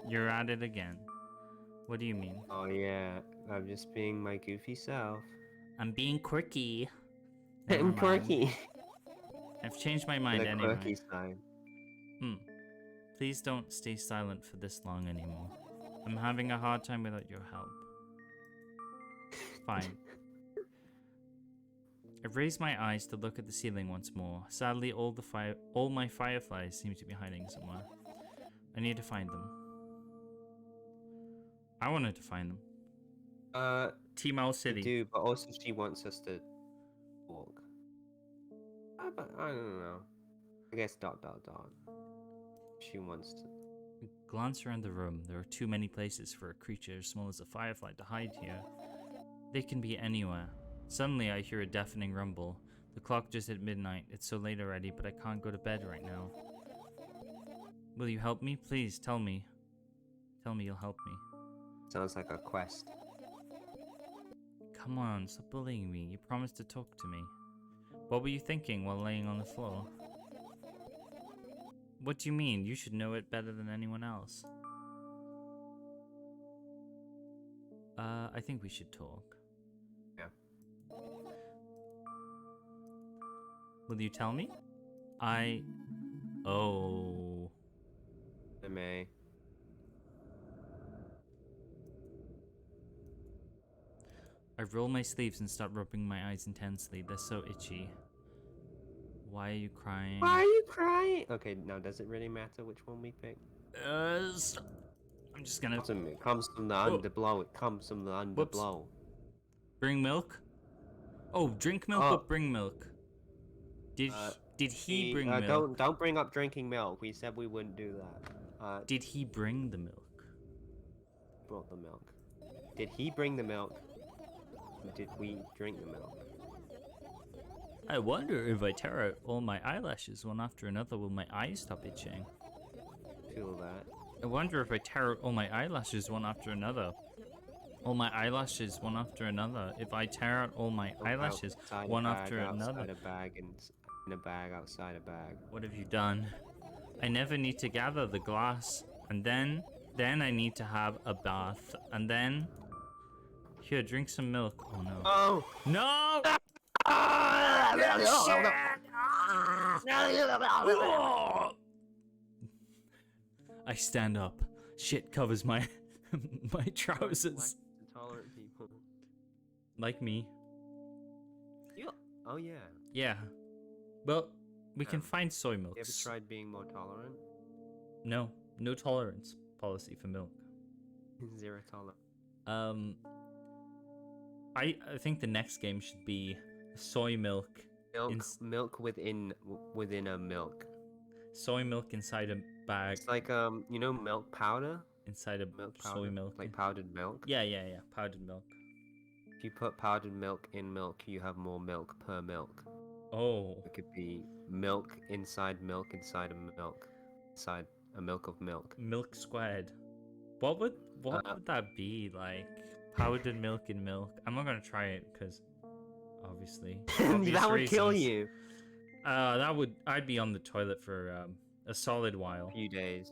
You're at it again. What do you mean? Oh yeah, I'm just being my goofy self. I'm being quirky. Never I'm mind. quirky. I've changed my mind The anyway. quirky side. Please don't stay silent for this long anymore. I'm having a hard time without your help. Fine. I raised my eyes to look at the ceiling once more. Sadly, all my fireflies seem to be hiding somewhere. I need to find them. I wanted to find them. Team Owl City. Do, but also she wants us to walk. But I don't know. I guess ... She wants to. Glance around the room. There are too many places for a creature as small as a firefly to hide here. They can be anywhere. Suddenly, I hear a deafening rumble. The clock just hit midnight. It's so late already, but I can't go to bed right now. Will you help me? Please, tell me. Tell me you'll help me. Sounds like a quest. Come on, stop bullying me. You promised to talk to me. What were you thinking while laying on the floor? What do you mean? You should know it better than anyone else. I think we should talk. Yeah. Will you tell me? Oh. I may. I roll my sleeves and start rubbing my eyes intensely. They're so itchy. Why are you crying? Why are you crying? Okay, now does it really matter which one we pick? I'm just gonna... It comes from the underblow. It comes from the underblow. Bring milk? Oh, drink milk or bring milk? Did he bring milk? Don't bring up drinking milk. We said we wouldn't do that. Did he bring the milk? Brought the milk. Did he bring the milk? Did we drink the milk? I wonder if I tear out all my eyelashes one after another, will my eyes stop itching? Feel that. I wonder if I tear out all my eyelashes one after another. All my eyelashes one after another. If I tear out all my eyelashes one after another. Outside a bag and in a bag outside a bag. What have you done? I never need to gather the glass. And then I need to have a bath. And then... Here, drink some milk. Oh no. Oh! No! I stand up. Shit covers my my trousers. Intolerant people. Like me. Oh yeah. Yeah. Well, we can find soy milk. You ever tried being more tolerant? No. No tolerance policy for milk. Zero tolerance. I think the next game should be soy milk. Milk within a milk. Soy milk inside a bag. It's like you know, milk powder. Inside a Milk soy powder, milk. like powdered milk. Yeah. Powdered milk. If you put powdered milk in milk, you have more milk per milk. Oh. It could be milk inside a milk, inside a milk of milk. Milk squared. What would that be like? Powdered milk in milk. I'm not gonna try it because, obviously, that would kill you. I'd be on the toilet for a solid while. A few days.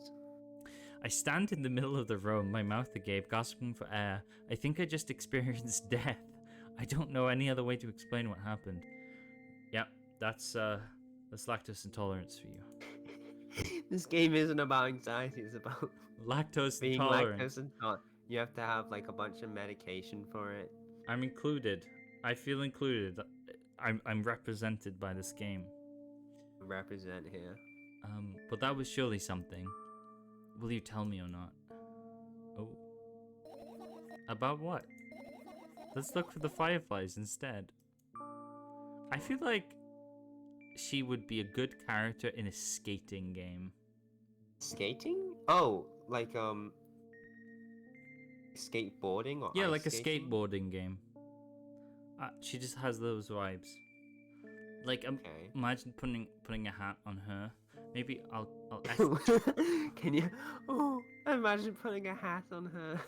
I stand in the middle of the room, my mouth agape, gasping for air. I think I just experienced death. I don't know any other way to explain what happened. Yeah, that's lactose intolerance for you. This game isn't about anxiety, it's about lactose being intolerant. lactose intolerant. You have to have like a bunch of medication for it. I'm included. I feel included. I'm represented by this game. Represent here. But that was surely something. Will you tell me or not? Oh. About what? Let's look for the fireflies instead. I feel like she would be a good character in a skating game. Skating? Oh, like skateboarding or yeah, ice like skating? a skateboarding game. She just has those vibes. Like, Okay. imagine putting a hat on her Maybe I'll F. Can you? Oh, imagine putting a hat on her.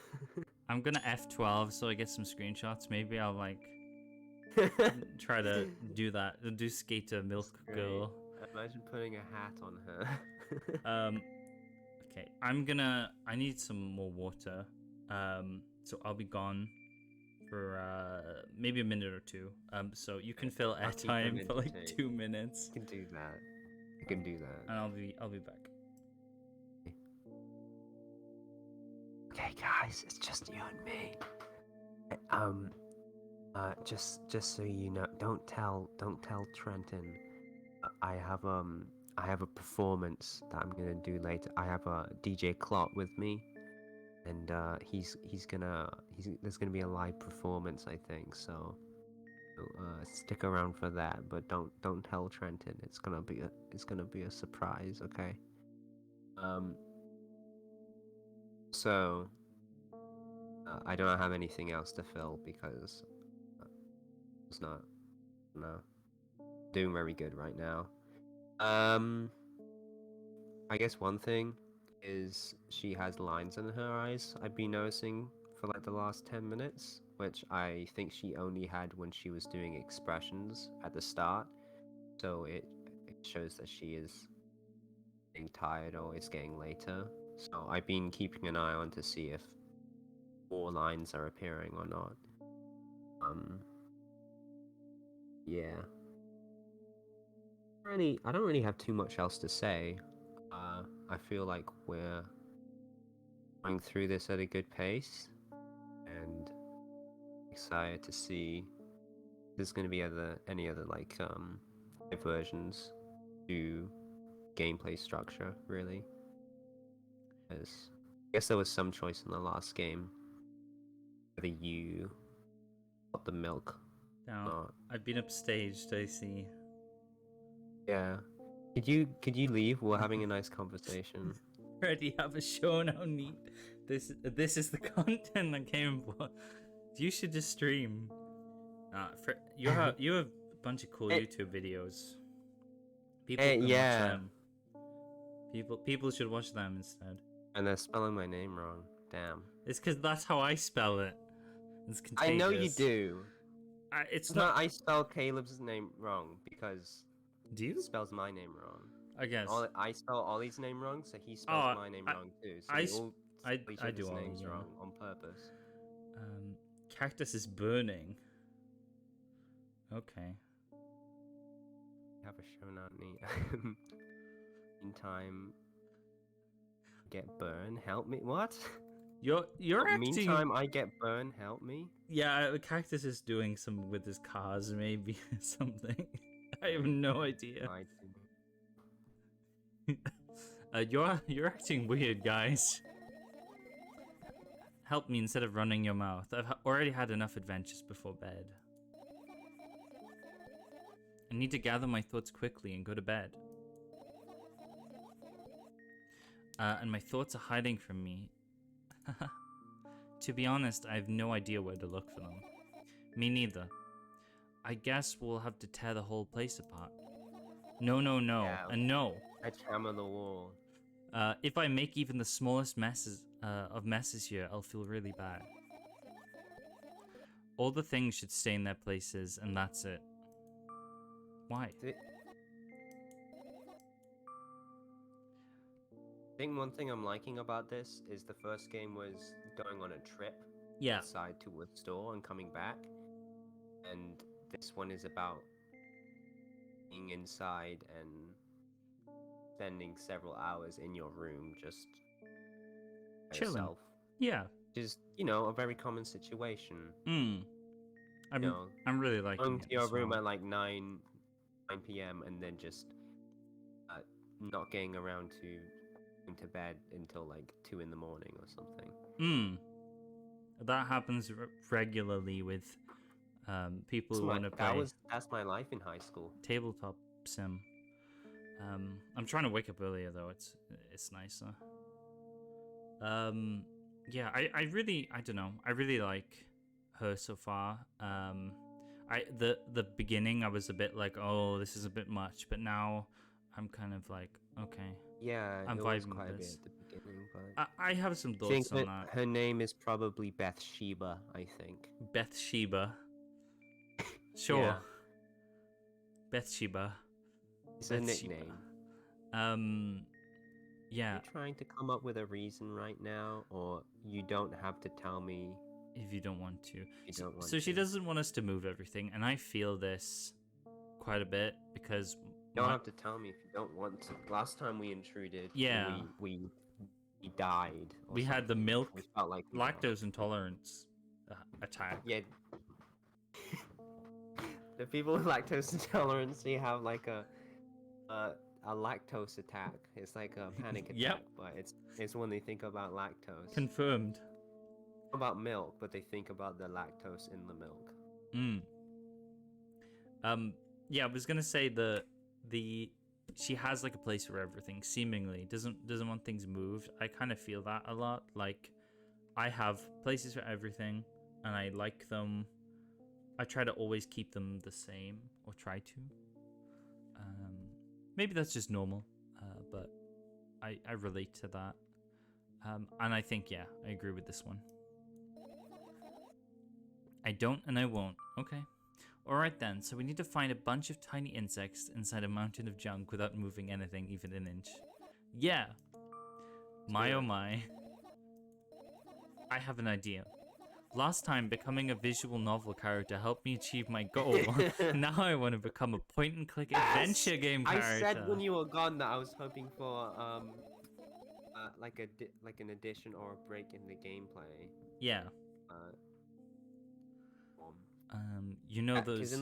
I'm gonna F12 so I get some screenshots. Maybe I'll like try to do that. Do Skater Milk Girl. Imagine putting a hat on her. Okay. I need some more water. So I'll be gone for maybe a minute or two. So you can fill airtime for like 2 minutes. You can do that. You can do that. And I'll be back. Okay, guys, it's just you and me. Just so you know, don't tell Trenton. I have a performance that I'm gonna do later. I have a DJ Clot with me, and there's gonna be a live performance, I think. So stick around for that, but don't tell Trenton. It's gonna be a surprise, okay? So I don't have anything else to fill because it's not doing very good right now. I guess one thing is she has lines in her eyes. I've been noticing for like the last 10 minutes, which I think she only had when she was doing expressions at the start. So it shows that she is getting tired or it's getting later. So I've been keeping an eye on to see if more lines are appearing or not. Yeah. I don't really have too much else to say. I feel like we're going through this at a good pace, and excited to see if there's going to be any other like diversions to gameplay structure, really. Because I guess there was some choice in the last game whether you got the milk Now, or not. I've been upstaged, I see. Yeah. Could you leave? We're having a nice conversation. Already have a show how neat this is the content I came for. You should just stream. You have a bunch of cool YouTube videos. People can watch them. People should watch them instead. And they're spelling my name wrong. Damn. It's because that's how I spell it. It's contagious. I know you do. It's not. I spell Caleb's name wrong because Do you? he spells my name wrong. I guess. I spell Ollie's name wrong, so he spells my name wrong too. So we all spell each other's names wrong on purpose. Cactus is burning. Okay. Have a show not neat. Meantime, get burned. Help me. What? You're acting. Meantime, I get burned. Help me. Yeah, Cactus is doing some with his cars, maybe something. I have no idea. You're acting weird, guys. Help me instead of running your mouth. I've already had enough adventures before bed. I need to gather my thoughts quickly and go to bed. And my thoughts are hiding from me. To be honest, I have no idea where to look for them. Me neither. I guess we'll have to tear the whole place apart. No, yeah, and no. I hammer the wall. If I make even the smallest messes here, I'll feel really bad. All the things should stay in their places, and that's it. Why? I think one thing I'm liking about this is the first game was going on a trip inside to a store and coming back, and this one is about being inside and spending several hours in your room just by chilling. Yourself. Yeah. Just, a very common situation. I'm really liking going it. To your room at like 9 p.m. and then just not getting around to going to bed until like 2 in the morning or something. That happens regularly with people who want to play. That's my life in high school. Tabletop sim. I'm trying to wake up earlier though. It's nicer. Yeah, I don't know. I really like her so far. The beginning I was a bit like, oh, this is a bit much, but now I'm kind of like, Okay. Yeah, I'm it was vibing with quite a bit this. at the beginning, but I have some I think thoughts on that. her name is probably Bathsheba, I think. Bathsheba. Sure. Yeah, Bathsheba. it's a Bathsheba. nickname. Yeah. You're trying to come up with a reason right now, or you don't have to tell me If you don't want to. you don't want So she to. doesn't want us to move everything, and I feel this quite a bit because You don't have to tell me if you don't want to. Last time we intruded, Yeah. we died. Or We had the something. milk We felt like we died. lactose intolerance attack. Yeah. The people with lactose intolerance, they have like a lactose attack. It's like a panic attack, Yep. but it's when they think about lactose. Confirmed. About milk, but they think about the lactose in the milk. Yeah, I was gonna say the she has like a place for everything. Seemingly doesn't want things moved. I kind of feel that a lot. Like I have places for everything, and I like them. I try to always keep them the same, or try to. Maybe that's just normal, but I relate to that. And I think, yeah, I agree with this one. I don't and I won't. Okay. Alright then, so we need to find a bunch of tiny insects inside a mountain of junk without moving anything even an inch. Yeah. My oh my. I have an idea. Last time, becoming a visual novel character helped me achieve my goal. Now I want to become a point-and-click adventure game character. I said when you were gone that I was hoping for like an addition or a break in the gameplay. Yeah. You know those. Because in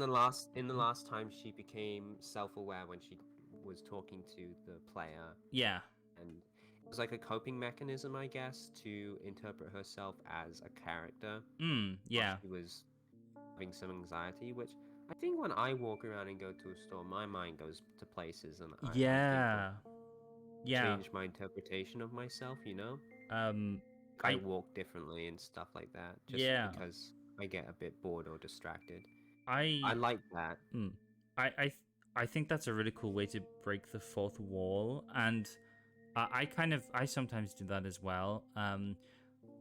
the last time she became self-aware when she was talking to the player. Yeah. And it was like a coping mechanism, I guess, to interpret herself as a character. Yeah. She was having some anxiety, which I think when I walk around and go to a store, my mind goes to places, and I change my interpretation of myself. You know. I walk differently and stuff like that, just because I get a bit bored or distracted. I like that. I think that's a really cool way to break the fourth wall, and I sometimes do that as well.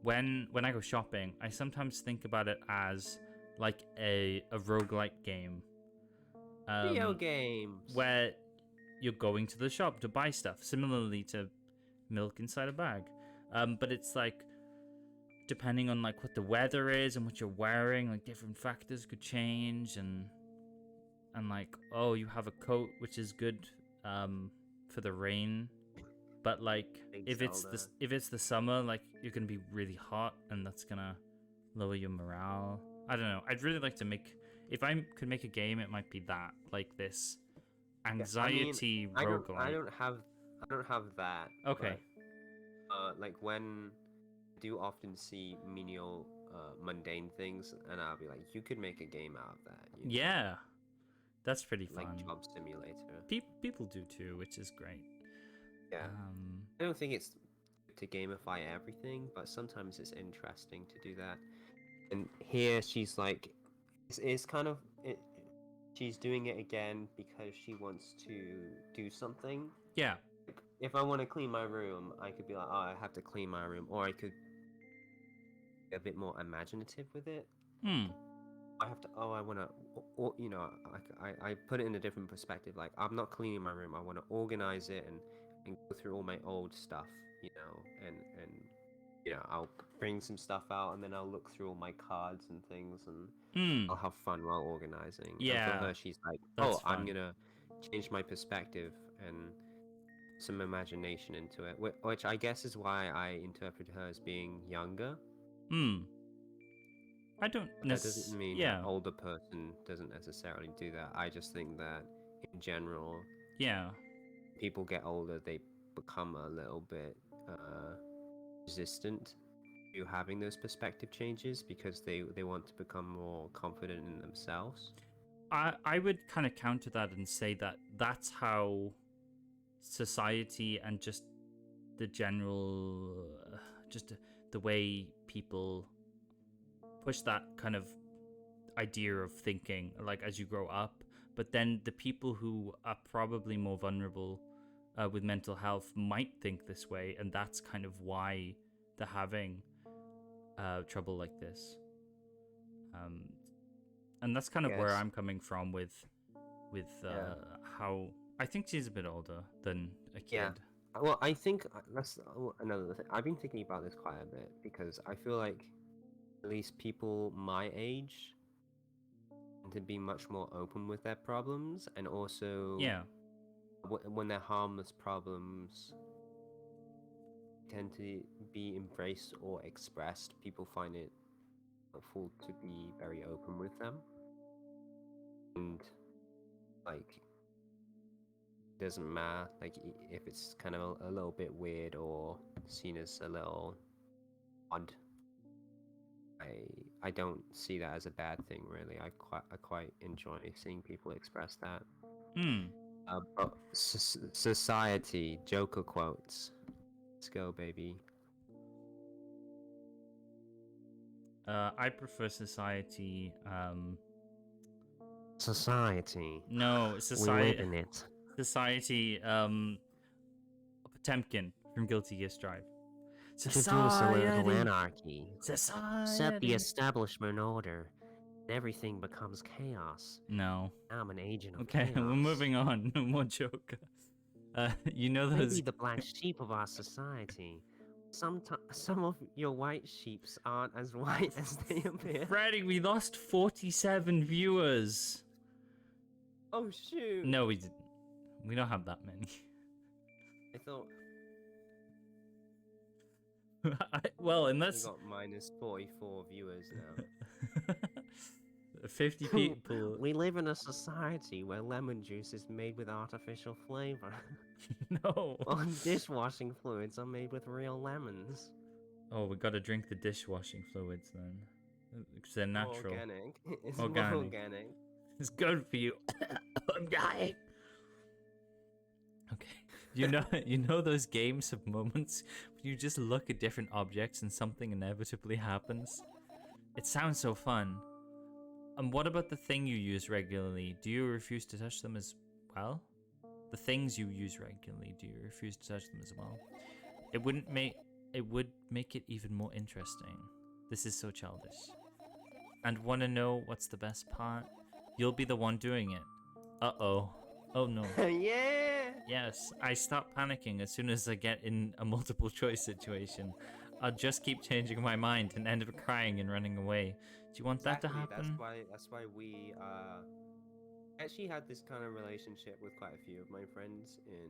When I go shopping, I sometimes think about it as like a roguelike game. Video games. Where you're going to the shop to buy stuff, similarly to milk inside a bag. But it's like, depending on like what the weather is and what you're wearing, like different factors could change, and like, oh, you have a coat which is good for the rain, but like if it's the summer, like you're gonna be really hot, and that's gonna lower your morale. I don't know. I'd really like to make, if I could make a game, it might be that, like this anxiety roguelike. I don't have that. Okay. But, like when I do often see menial, mundane things, and I'll be like, you could make a game out of that. You know? Yeah, that's pretty fun. Like Job Simulator. People do too, which is great. Yeah. I don't think it's to gamify everything, but sometimes it's interesting to do that. And here she's like, it's kind of it. She's doing it again because she wants to do something. Yeah. If I want to clean my room, I could be like, oh, I have to clean my room, or I could be a bit more imaginative with it. I have to. Oh, I want to. Or, you know, I put it in a different perspective. Like, I'm not cleaning my room. I want to organize it and go through all my old stuff. You know, and you know, I'll bring some stuff out, and then I'll look through all my cards and things, and I'll have fun while organizing. Yeah. And for her, she's like, I'm gonna change my perspective and some imagination into it, which I guess is why I interpret her as being younger. I don't That doesn't mean an older person doesn't necessarily do that. I just think that in general, people get older, they become a little bit resistant to having those perspective changes because they want to become more confident in themselves. I would kind of counter that and say that that's how society and just the general just the way people push that kind of idea of thinking, like, as you grow up. But then the people who are probably more vulnerable with mental health might think this way, and that's kind of why they're having trouble like this. And that's kind of where I'm coming from with how I think she's a bit older than a kid. Yeah. Well, I think that's another thing. I've been thinking about this quite a bit because I feel like at least people my age tend to be much more open with their problems, and also when they're harmless problems tend to be embraced or expressed, people find it helpful to be very open with them. And like, doesn't matter like if it's kind of a little bit weird or seen as a little odd. I don't see that as a bad thing, really. I quite enjoy seeing people express that. But society, Joker quotes. Let's go, baby. I prefer society. Society. No, society. We live in it. Society. Potemkin from Guilty Gear Strive. Society. Introduce a little anarchy. Society. Set the establishment order. Everything becomes chaos. No. I'm an agent of chaos. We're moving on. No more Joker. You know those. Maybe the black sheep of our society. Some of your white sheeps aren't as white as they appear. Freddy, we lost 47 viewers. Oh shoot. No, we didn't. We don't have that many. I thought. Well, unless we got minus 44 viewers now. 50 people. We live in a society where lemon juice is made with artificial flavor. No. While dishwashing fluids are made with real lemons. Oh, we gotta drink the dishwashing fluids then. Because they're natural. Organic. It's organic. More organic. It's good for you. I'm dying. Okay. You know those games of moments when you just look at different objects and something inevitably happens? It sounds so fun. And what about the thing you use regularly? Do you refuse to touch them as well? The things you use regularly, do you refuse to touch them as well? It would make it even more interesting. This is so childish. And wanna know what's the best part? You'll be the one doing it. Uh-oh. Oh no. Yeah! Yes, I stop panicking as soon as I get in a multiple choice situation. I'll just keep changing my mind and end up crying and running away. Do you want that to happen? That's why we actually had this kind of relationship with quite a few of my friends in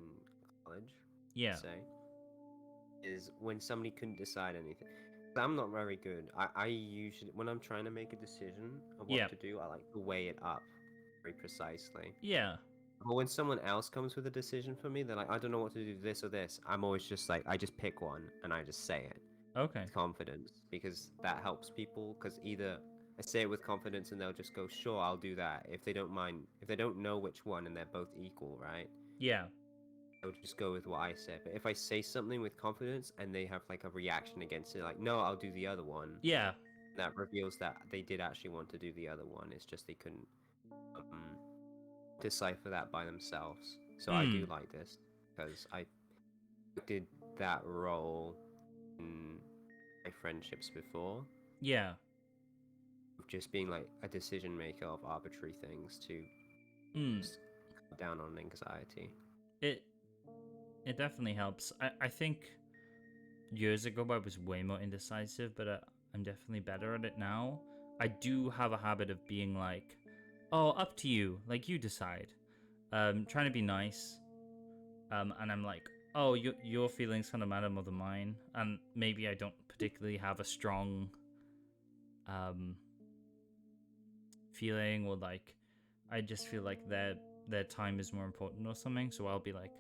college. Yeah. Say, is when somebody couldn't decide anything. I'm not very good. I usually, when I'm trying to make a decision of what to do, I like to weigh it up very precisely. Yeah. But when someone else comes with a decision for me, they're like, I don't know what to do, this or this. I'm always just like, I just pick one and I just say it. Okay. With confidence, because that helps people. Because either I say it with confidence and they'll just go, sure, I'll do that. If they don't mind, if they don't know which one and they're both equal, right? Yeah. They'll just go with what I say. But if I say something with confidence and they have like a reaction against it, like, no, I'll do the other one. Yeah. That reveals that they did actually want to do the other one. It's just they couldn't decipher that by themselves. So I do like this because I did that role in my friendships before. Yeah. Of just being like a decision maker of arbitrary things to just cut down on anxiety. It definitely helps. I think years ago I was way more indecisive, but I'm definitely better at it now. I do have a habit of being like, oh, up to you. Like, you decide. Trying to be nice. And I'm like, oh, your feelings kind of matter more than mine. And maybe I don't particularly have a strong feeling, or like, I just feel like their time is more important or something. So I'll be like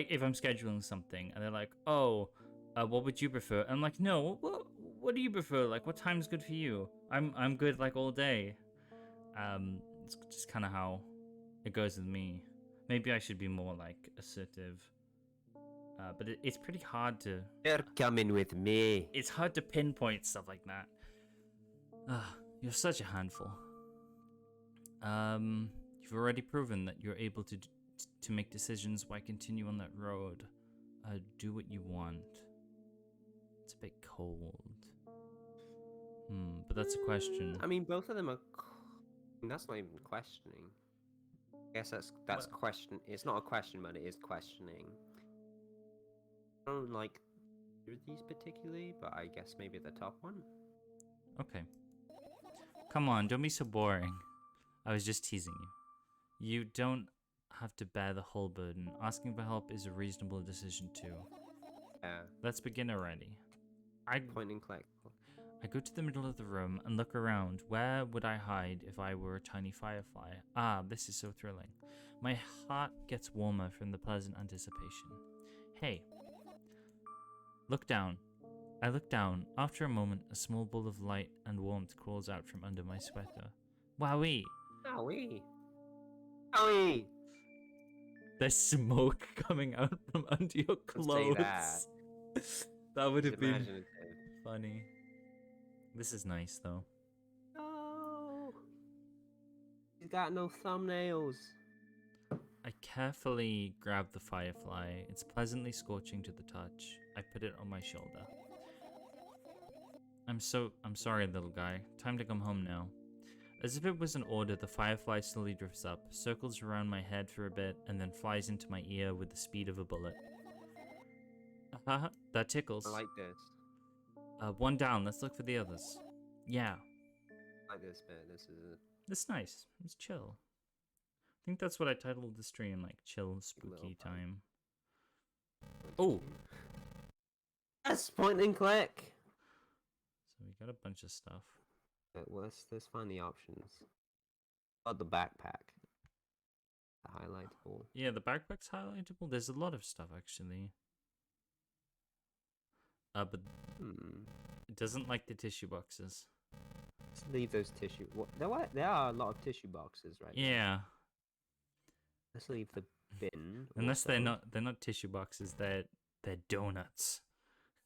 if I'm scheduling something and they're like, oh, what would you prefer? I'm like, no, what do you prefer? Like, what time's good for you? I'm good like all day. It's just kind of how it goes with me. Maybe I should be more like assertive. But it's pretty hard to... You're coming with me. It's hard to pinpoint stuff like that. You're such a handful. You've already proven that you're able to to make decisions. Why continue on that road? Do what you want. It's a bit cold. But that's a question. I mean, both of them are. That's not even questioning. I guess that's question. It's not a question, but it is questioning. I don't like these particularly, but I guess maybe the top one. Okay. Come on, don't be so boring. I was just teasing you. You don't have to bear the whole burden. Asking for help is a reasonable decision too. Yeah. Let's begin already. Point and click. I go to the middle of the room and look around. Where would I hide if I were a tiny firefly? Ah, this is so thrilling. My heart gets warmer from the pleasant anticipation. Hey. Look down. I look down. After a moment, a small ball of light and warmth crawls out from under my sweater. Wowee! Wowee! Wowee! There's smoke coming out from under your clothes. That. That would have been funny. This is nice, though. Oh, he's got no thumbnails. I carefully grab the firefly. It's pleasantly scorching to the touch. I put it on my shoulder. I'm sorry, little guy. Time to come home now. As if it was an order, the firefly slowly drifts up, circles around my head for a bit, and then flies into my ear with the speed of a bullet. Haha, that tickles. I like this. One down. Let's look for the others. Yeah. I like this bit. It's nice. It's chill. I think that's what I titled the stream, like chill, spooky time. Oh. Yes, point and click. So we got a bunch of stuff. Let's find the options. Oh, the backpack. The highlightable. Yeah, the backpack's highlightable. There's a lot of stuff actually. But it doesn't like the tissue boxes. Let's leave those tissue. There are a lot of tissue boxes, right? Yeah. Let's leave the bin. Unless also. they're not tissue boxes. They're donuts.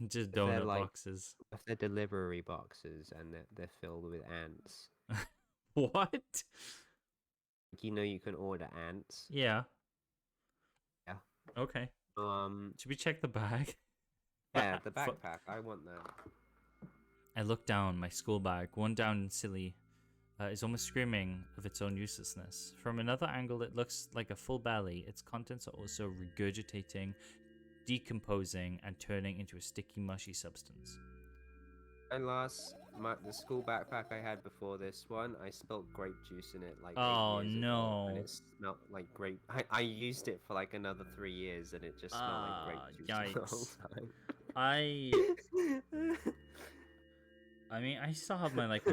Just donut boxes. If they're delivery boxes and they're filled with ants. What? You know you can order ants. Yeah. Yeah. Okay. Should we check the bag? Yeah, the backpack. I want that. I look down. My school bag, worn down and silly, is almost screaming of its own uselessness. From another angle, it looks like a full belly. Its contents are also regurgitating, decomposing, and turning into a sticky, mushy substance. And the school backpack I had before this one, I spilled grape juice in it like 8 years ago, and it smelled like grape. I used it for like another 3 years, and it just smelled like grape juice the whole time. I mean, I still have my like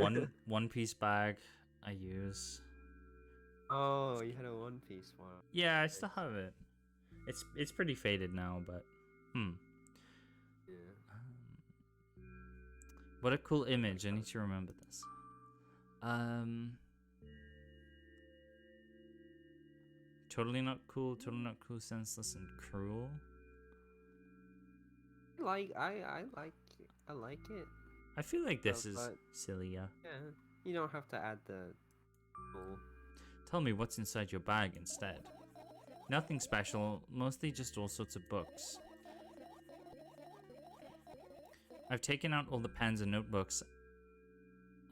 one piece bag I use. Oh, you had a one piece one. Yeah, I still have it. It's pretty faded now, but Yeah. What a cool image. I need to remember this. Totally not cool, senseless and cruel. I like it. I feel like this is silly, yeah. Yeah, you don't have to add the Tell me what's inside your bag instead. Nothing special, mostly just all sorts of books. I've taken out all the pens and notebooks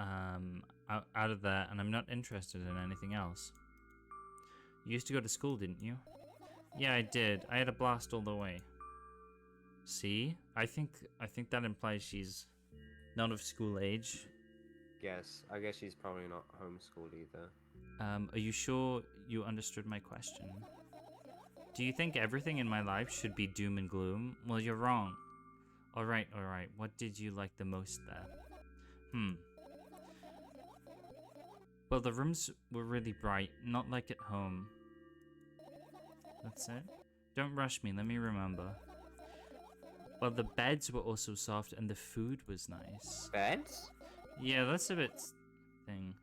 out of there, and I'm not interested in anything else. You used to go to school, didn't you? Yeah, I did. I had a blast all the way. See? I think that implies she's not of school age. I guess she's probably not homeschooled either. Are you sure you understood my question? Do you think everything in my life should be doom and gloom? Well, you're wrong. Alright. What did you like the most there? Well, the rooms were really bright, not like at home. That's it? Don't rush me, let me remember. Well, the beds were also soft and the food was nice. Beds? Yeah, that's a bit thing.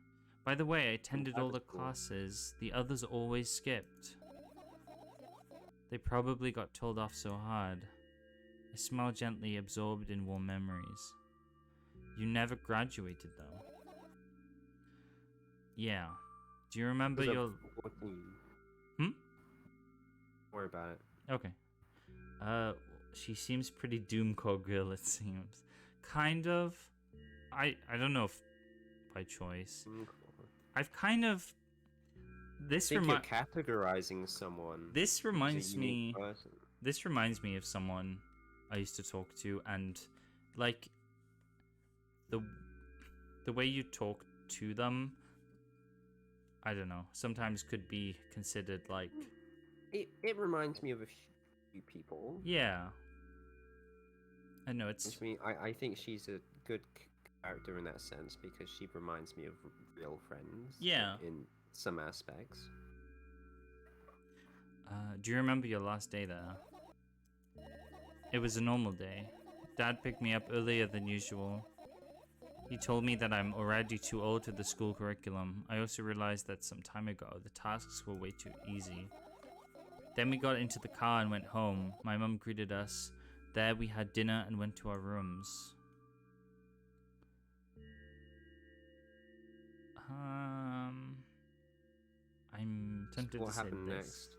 By the way, I attended all the classes. The others always skipped. They probably got told off so hard. I smile gently, absorbed in warm memories. You never graduated, though. Yeah. Do you remember your... worry about it. Okay. She seems pretty doomcore girl, it seems. Kind of. I don't know if by choice. I've kind of. I think you're categorizing someone. This reminds as a unique me. person. This reminds me of someone I used to talk to, and like the way you talk to them, I don't know, sometimes could be considered like. It reminds me of a few people. Yeah. I know it's. I think she's a good character in that sense because she reminds me of real friends. Yeah. In some aspects. Do you remember your last day there? It was a normal day. Dad picked me up earlier than usual. He told me that I'm already too old for the school curriculum. I also realized that some time ago, the tasks were way too easy. Then we got into the car and went home. My mum greeted us. There we had dinner and went to our rooms. I'm tempted to say this. What happened next?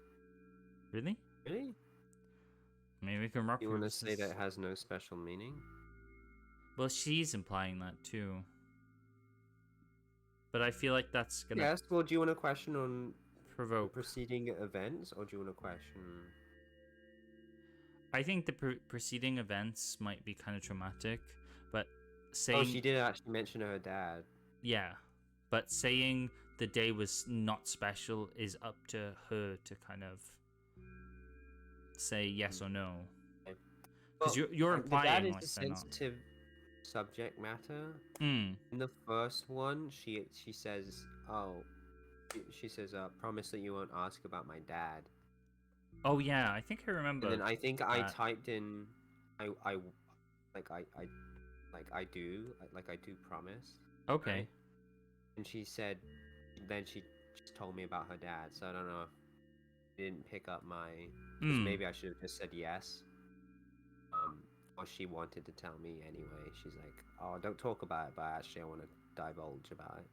Really? Really? Maybe we can rock. You want to say that it has no special meaning? Well, she's implying that too. But I feel like that's gonna. Yes. Well, do you want a question on provoke preceding events, or do you want a question? I think the preceding events might be kind of traumatic, but saying. Oh, she did actually mention her dad. Yeah, but saying the day was not special is up to her to kind of say yes or no. Because you're implying like a sensitive subject matter. In the first one, she says, promise that you won't ask about my dad. Oh yeah, I think I remember. And then I think I typed in, I do promise. Okay. Right? And she said, then she just told me about her dad. So I don't know if she didn't pick up my. Maybe I should have just said yes. Or she wanted to tell me anyway. She's like, oh, don't talk about it, but actually I want to divulge about it.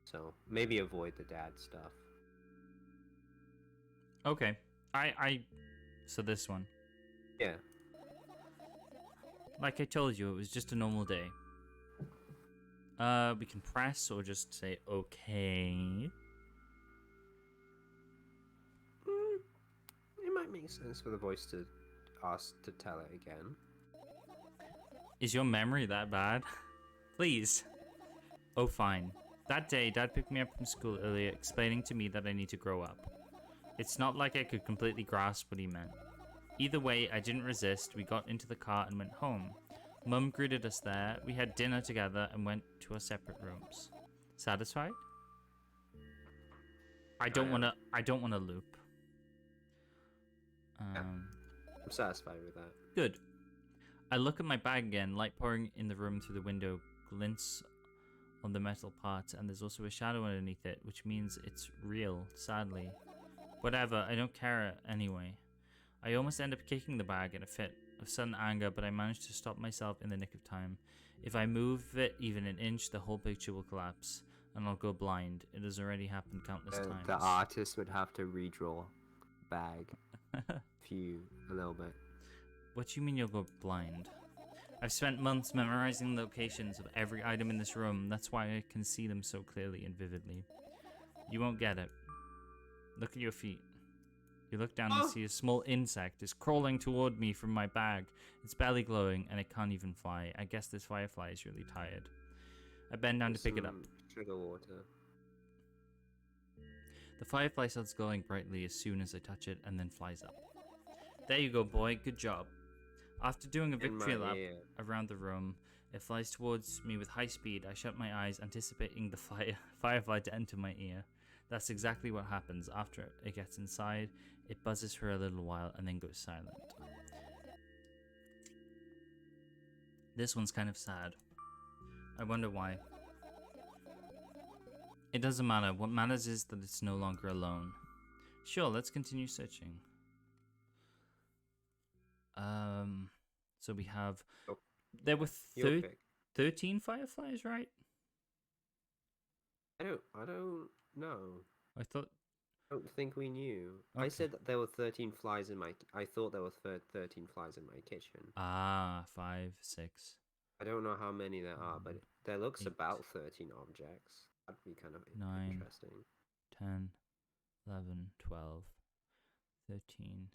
So maybe avoid the dad stuff. Okay. So this one. Yeah. Like I told you, it was just a normal day. We can press or just say okay. It might make sense for the voice to ask to tell it again. Is your memory that bad? Please. Oh, fine. That day, Dad picked me up from school earlier, explaining to me that I need to grow up. It's not like I could completely grasp what he meant. Either way, I didn't resist. We got into the car and went home. Mum greeted us there. We had dinner together and went to our separate rooms. Satisfied? I don't want to loop. I'm satisfied with that. Good. I look at my bag again, light pouring in the room through the window, glints on the metal parts, and there's also a shadow underneath it, which means it's real, sadly. Whatever, I don't care anyway. I almost end up kicking the bag in a fit of sudden anger, but I managed to stop myself in the nick of time. If I move it even an inch, the whole picture will collapse, and I'll go blind. It has already happened countless times. The artist would have to redraw the bag a little bit. What do you mean you'll go blind? I've spent months memorizing the locations of every item in this room. That's why I can see them so clearly and vividly. You won't get it. Look at your feet. You look down and see a small insect is crawling toward me from my bag. It's barely glowing and it can't even fly. I guess this firefly is really tired. I bend down to pick it up. Sugar water. The firefly starts glowing brightly as soon as I touch it and then flies up. There you go, boy. Good job. After doing a victory lap around the room, it flies towards me with high speed. I shut my eyes, anticipating the firefly to enter my ear. That's exactly what happens. After it gets inside, it buzzes for a little while and then goes silent. This one's kind of sad. I wonder why. It doesn't matter. What matters is that it's no longer alone. Sure, let's continue searching. So we have... There were 13 fireflies, right? I don't know. I thought don't think we knew. Okay. I said that there were 13 flies in my... I thought there were 13 flies in my kitchen. Ah, 5, 6. I don't know how many there are, but there looks 8, about 13 objects. That'd be kind of 9, interesting. 10, 11, 12, 13,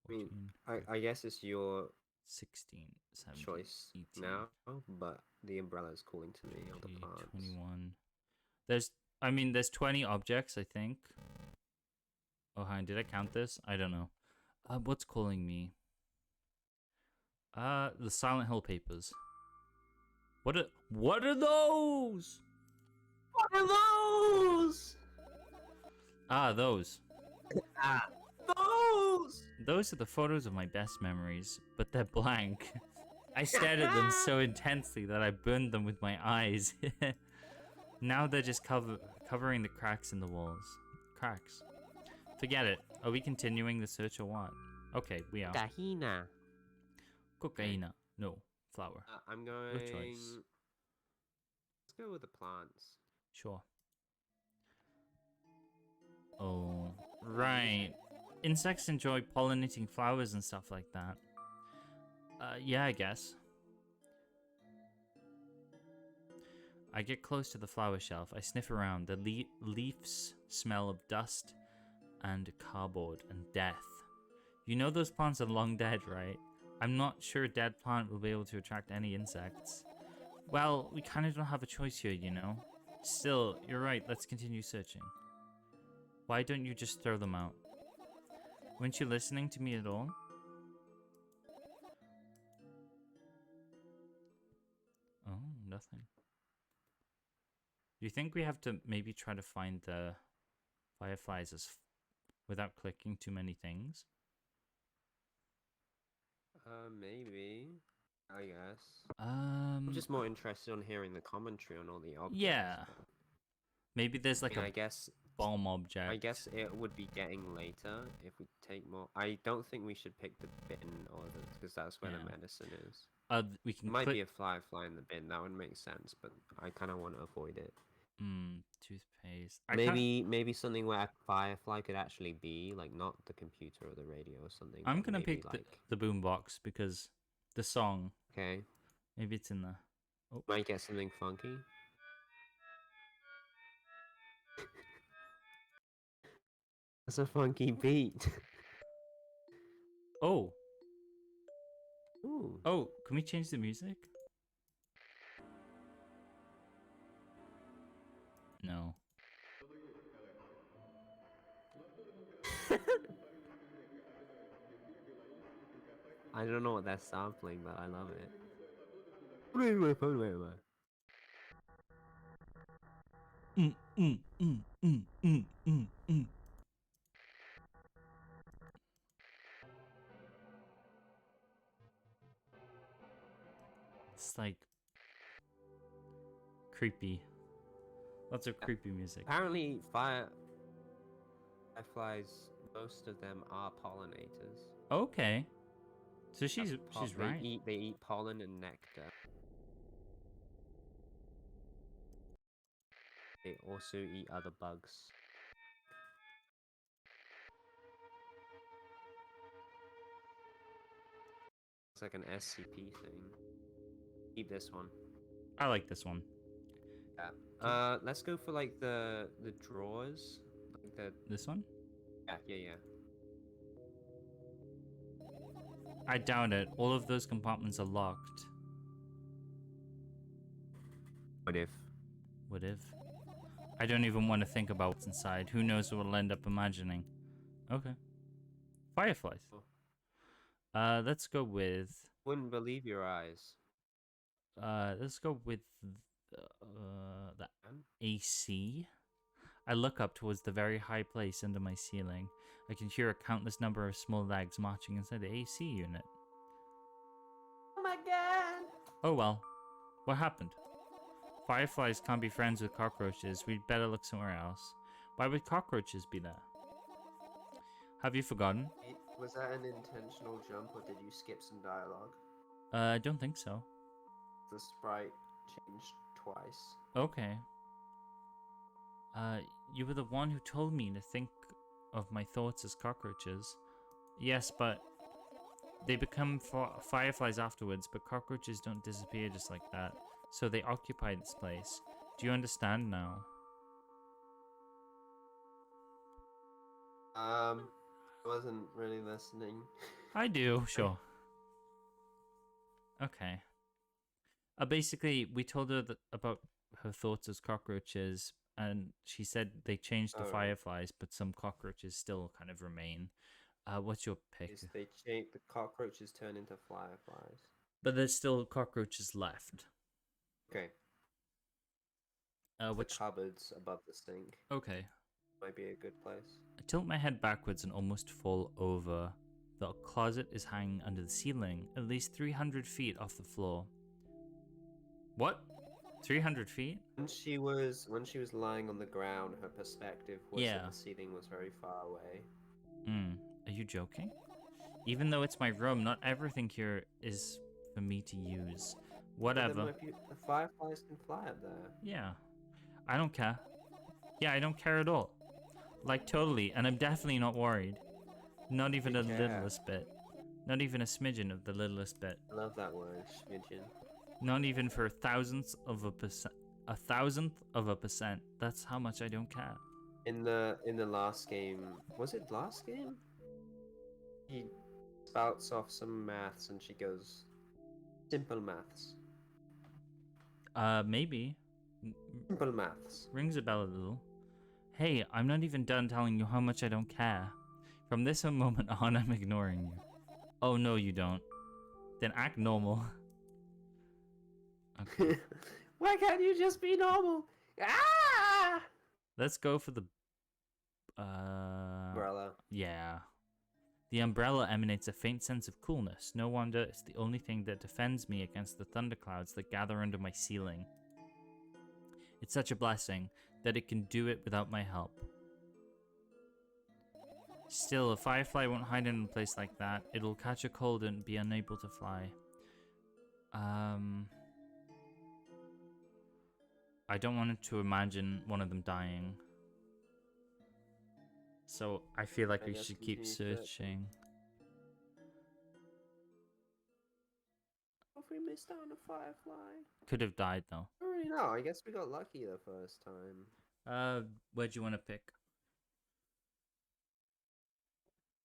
14, I guess it's your 16, 17, choice 18, now, but the umbrella is calling to me, all the 20, plants. 21. There's 20 objects, I think. Oh, hang on, did I count this? I don't know. What's calling me? The Silent Hill papers. What are those? What are those? Ah, those. Those! Those are the photos of my best memories, but they're blank. I stared at them so intensely that I burned them with my eyes. Now they're just covering the cracks in the walls. Cracks. Forget it. Are we continuing the search or what? Okay, we are. Tahina. Cocaina. No. Flower. I'm going... Your choice. Let's go with the plants. Sure. Oh, right. Insects enjoy pollinating flowers and stuff like that. Yeah, I guess. I get close to the flower shelf. I sniff around. The leaves smell of dust and cardboard and death. You know those plants are long dead, right? I'm not sure a dead plant will be able to attract any insects. Well, we kind of don't have a choice here, you know? Still, you're right. Let's continue searching. Why don't you just throw them out? Weren't you listening to me at all? Oh, nothing. Do you think we have to maybe try to find the fireflies without clicking too many things? Maybe. I guess. I'm just more interested on hearing the commentary on all the objects. Yeah. Maybe there's like I guess bomb object. I guess it would be getting later if we take more. I don't think we should pick the bin or because that's where the medicine is. We can. Might be a firefly in the bin. That would make sense, but I kind of want to avoid it. Toothpaste. Maybe something where a firefly could actually be, like not the computer or the radio or something. I'm gonna pick the boombox because the song. Okay. Maybe it's in there. Oh. Might get something funky. That's a funky beat. Oh. Ooh. Oh, can we change the music? No. I don't know what that's sampling, but I love it. It's like creepy. Lots of creepy music. Apparently, fireflies, most of them are pollinators. Okay. So she's right. They eat pollen and nectar. They also eat other bugs. It's like an SCP thing. Keep this one. I like this one. Yeah. Let's go for like the drawers. Like this one? Yeah. I doubt it. All of those compartments are locked. What if? What if? I don't even want to think about what's inside. Who knows what we'll end up imagining. Okay. Fireflies. Let's go with... Wouldn't believe your eyes. Let's go with the AC. I look up towards the very high place under my ceiling. I can hear a countless number of small legs marching inside the AC unit. Oh my god! Oh well. What happened? Fireflies can't be friends with cockroaches. We'd better look somewhere else. Why would cockroaches be there? Have you forgotten? Was that an intentional jump or did you skip some dialogue? I don't think so. The sprite changed twice. Okay. You were the one who told me to think of my thoughts as cockroaches. Yes, but they become fireflies afterwards, but cockroaches don't disappear just like that. So they occupy this place. Do you understand now? I wasn't really listening. I do, sure. Okay. Basically, we told her about her thoughts as cockroaches, and she said they changed the fireflies, but some cockroaches still kind of remain. What's your pick? They change the cockroaches turn into fireflies. But there's still cockroaches left. Okay. The cupboards above the sink. Okay. Might be a good place. I tilt my head backwards and almost fall over. The closet is hanging under the ceiling, at least 300 feet off the floor. What? 300 feet? When she was lying on the ground, her perspective was that the ceiling was very far away. Are you joking? Even though it's my room, not everything here is for me to use. Whatever. The fireflies can fly up there. Yeah. I don't care. Yeah, I don't care at all. Like, totally. And I'm definitely not worried. Not even a littlest bit. Not even a smidgen of the littlest bit. I love that word, smidgen. Not even for a thousandth of a percent. A thousandth of a percent. That's how much I don't care. In the last game, was it last game? He spouts off some maths and she goes, simple maths. Maybe. Simple maths. Rings a bell a little. Hey, I'm not even done telling you how much I don't care. From this moment on, I'm ignoring you. Oh, no, you don't. Then act normal. Okay. Why can't you just be normal? Ah! Let's go for the... umbrella. Yeah. The umbrella emanates a faint sense of coolness. No wonder it's the only thing that defends me against the thunderclouds that gather under my ceiling. It's such a blessing that it can do it without my help. Still, a firefly won't hide in a place like that. It'll catch a cold and be unable to fly. I don't want to imagine one of them dying. So I feel like we should keep searching. What if we missed out on a firefly? Could have died though. I don't really know. I guess we got lucky the first time. Where do you want to pick?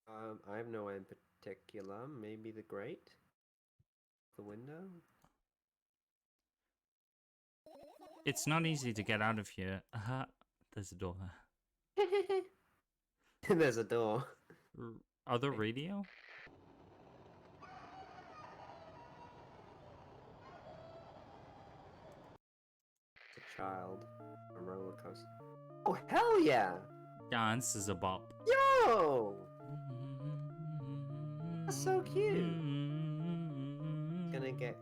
I have no in particular. Maybe the grate? The window? It's not easy to get out of here. There's a door. There's a door. Other radio? It's a child. A roller coaster. Oh, hell yeah! Dance is a bop. Yo! That's so cute. Gonna get...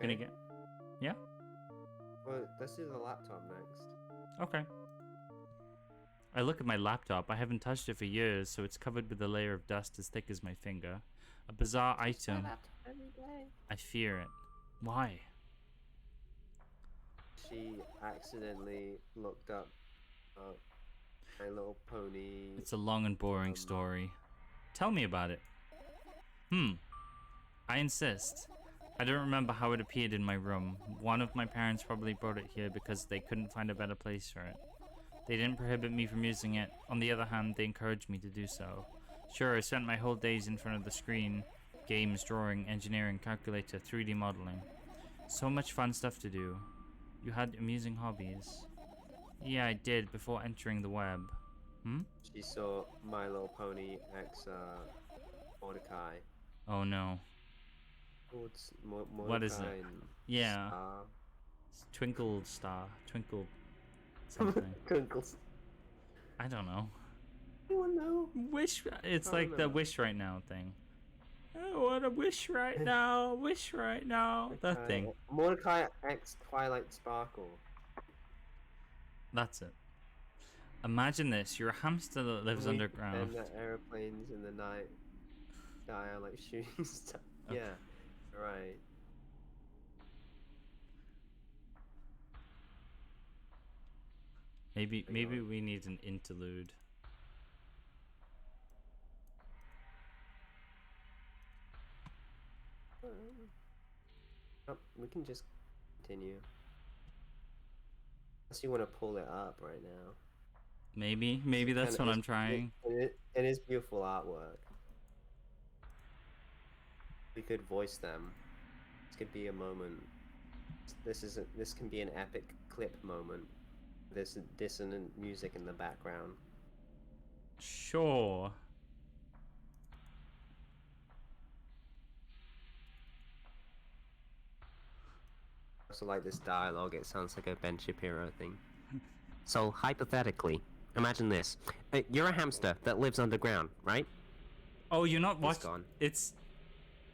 Gonna get... Yeah? Well, let's do the laptop next. Okay. I look at my laptop. I haven't touched it for years, so it's covered with a layer of dust as thick as my finger. A bizarre item. I fear it. Why? She accidentally looked up My Little Pony. It's a long and boring story. Tell me about it. I insist. I don't remember how it appeared in my room. One of my parents probably brought it here because they couldn't find a better place for it. They didn't prohibit me from using it. On the other hand, they encouraged me to do so. Sure, I spent my whole days in front of the screen. Games, drawing, engineering, calculator, 3D modeling. So much fun stuff to do. You had amusing hobbies. Yeah, I did before entering the web. She saw My Little Pony X Mordecai. Oh no. What is it? Yeah. Twinkle Star. Twinkle something. Twinkles. I don't know. Anyone know? Wish. It's like the wish right now thing. I want to wish right now. Wish right now. That thing. Mordecai X Twilight Sparkle. That's it. Imagine this. You're a hamster that lives underground. And the airplanes in the night are like shooting stuff. Okay. Yeah. Right. Maybe we need an interlude. We can just continue. Unless you want to pull it up right now. Maybe that's what I'm trying. It is beautiful artwork. We could voice them. This could be a moment. This can be an epic clip moment. There's dissonant music in the background. Sure. Also like this dialogue, it sounds like a Ben Shapiro thing. So, hypothetically, imagine this. You're a hamster that lives underground, right? Oh, you're not watching.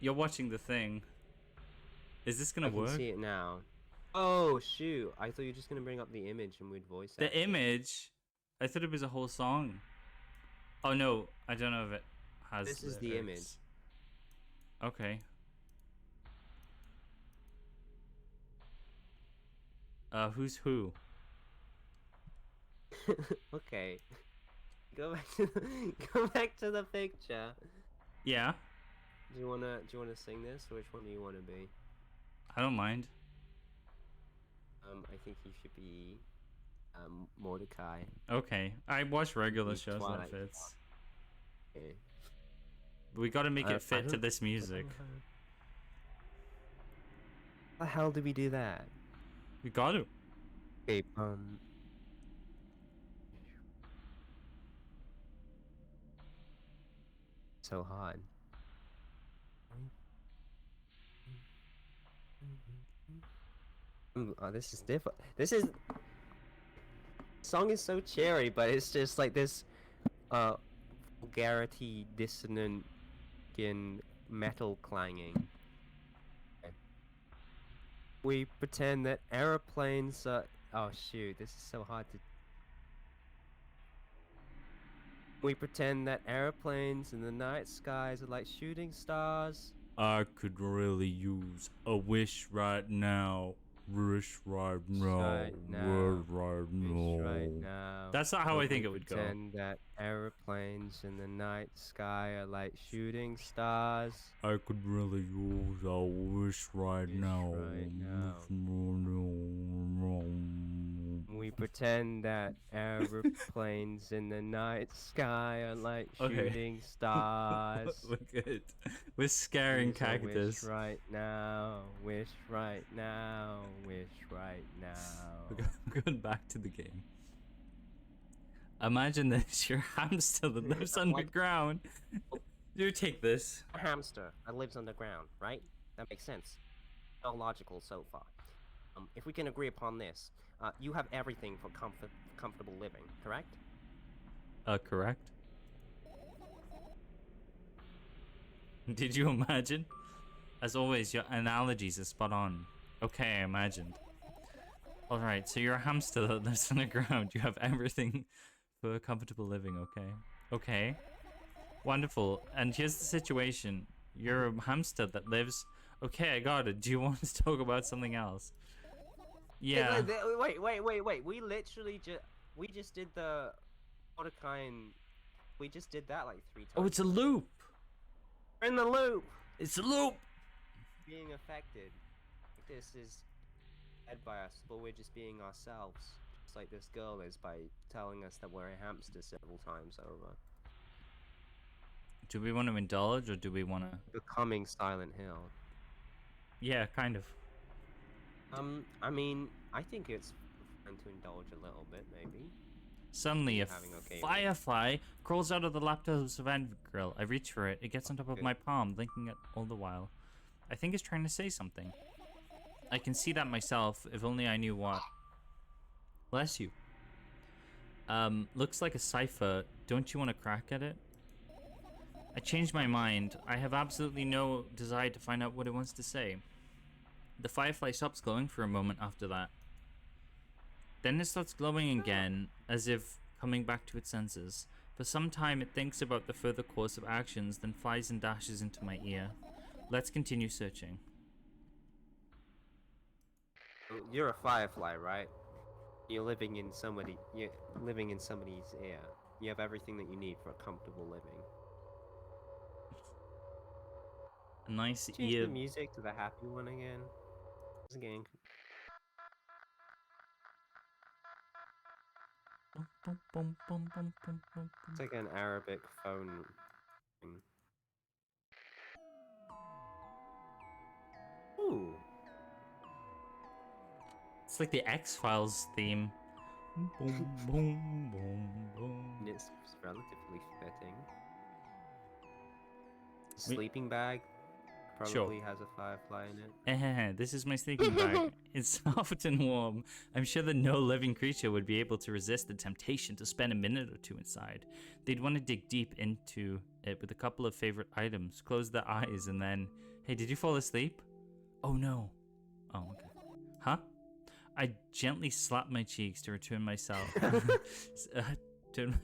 You're watching the thing. Is this gonna work? I can see it now. Oh, shoot. I thought you were just gonna bring up the image and we'd voice it. The image? I thought it was a whole song. Oh, no. I don't know if it has This is the image. Okay. Who's who? Okay. Go back to the picture. Yeah. Do you wanna sing this, or which one do you wanna be? I don't mind. I think you should be Mordecai. Okay. I watch regular shows that fits. Okay. We gotta make it fit to this music. How the hell do we do that? We gotta. Okay, so hard. Oh, this is different. Song is so cheery, but it's just like this vulgarity dissonant metal clanging. Okay. We pretend that aeroplanes are... Oh shoot, this is so hard to... We pretend that airplanes in the night skies are like shooting stars. I could really use a wish right now. Wish right now. Wish right now. That's not how I think it would go. Pretend that airplanes in the night sky are like shooting stars. I could really use a wish right now. We pretend that airplanes in the night sky are like shooting stars. Look at it. We're scaring cactus. Wish right now. Wish right now. Wish right now. We're going back to the game. Imagine this. Your hamster that lives underground. You take this. A hamster that lives underground, right? That makes sense. All logical so far. If we can agree upon this, you have everything for comfortable living, correct? Correct. Did you imagine? As always, your analogies are spot on. Okay, I imagined. Alright, so you're a hamster that lives on the ground. You have everything for comfortable living, okay? Okay. Wonderful. And here's the situation. You're a hamster that lives... Okay, I got it. Do you want to talk about something else? Yeah. Wait. We literally just did the Mordecai and we just did that like 3 times. Oh, it's a loop. We're in the loop. It's a loop. Being affected. This is led by us, but we're just being ourselves. Just like this girl is by telling us that we're a hamster several times over. Do we want to indulge or do we want to... Becoming Silent Hill. Yeah, kind of. I mean, I think it's fun to indulge a little bit, maybe. Suddenly, a firefly crawls out of the laptop's vent grill. I reach for it. It gets on top of my palm, blinking it all the while. I think it's trying to say something. I can see that myself, if only I knew what. Bless you. Looks like a cipher. Don't you want to crack at it? I changed my mind. I have absolutely no desire to find out what it wants to say. The firefly stops glowing for a moment after that. Then it starts glowing again, as if coming back to its senses. For some time it thinks about the further course of actions, then flies and dashes into my ear. Let's continue searching. You're a firefly, right? You're living in somebody's ear. You have everything that you need for a comfortable living. A nice Change ear. the music to the happy one again. Again. It's like an Arabic phone ring. Ooh. It's like the X-Files theme. Boom, boom, boom, boom. And it's relatively fitting. Sleeping bag probably has a firefly in it. This is my sleeping bag. It's soft and warm. I'm sure that no living creature would be able to resist the temptation to spend a minute or two inside. They'd want to dig deep into it with a couple of favorite items, close their eyes, and then... Hey, did you fall asleep? Oh, no. Oh, okay. Huh? I gently slapped my cheeks to return myself. Turn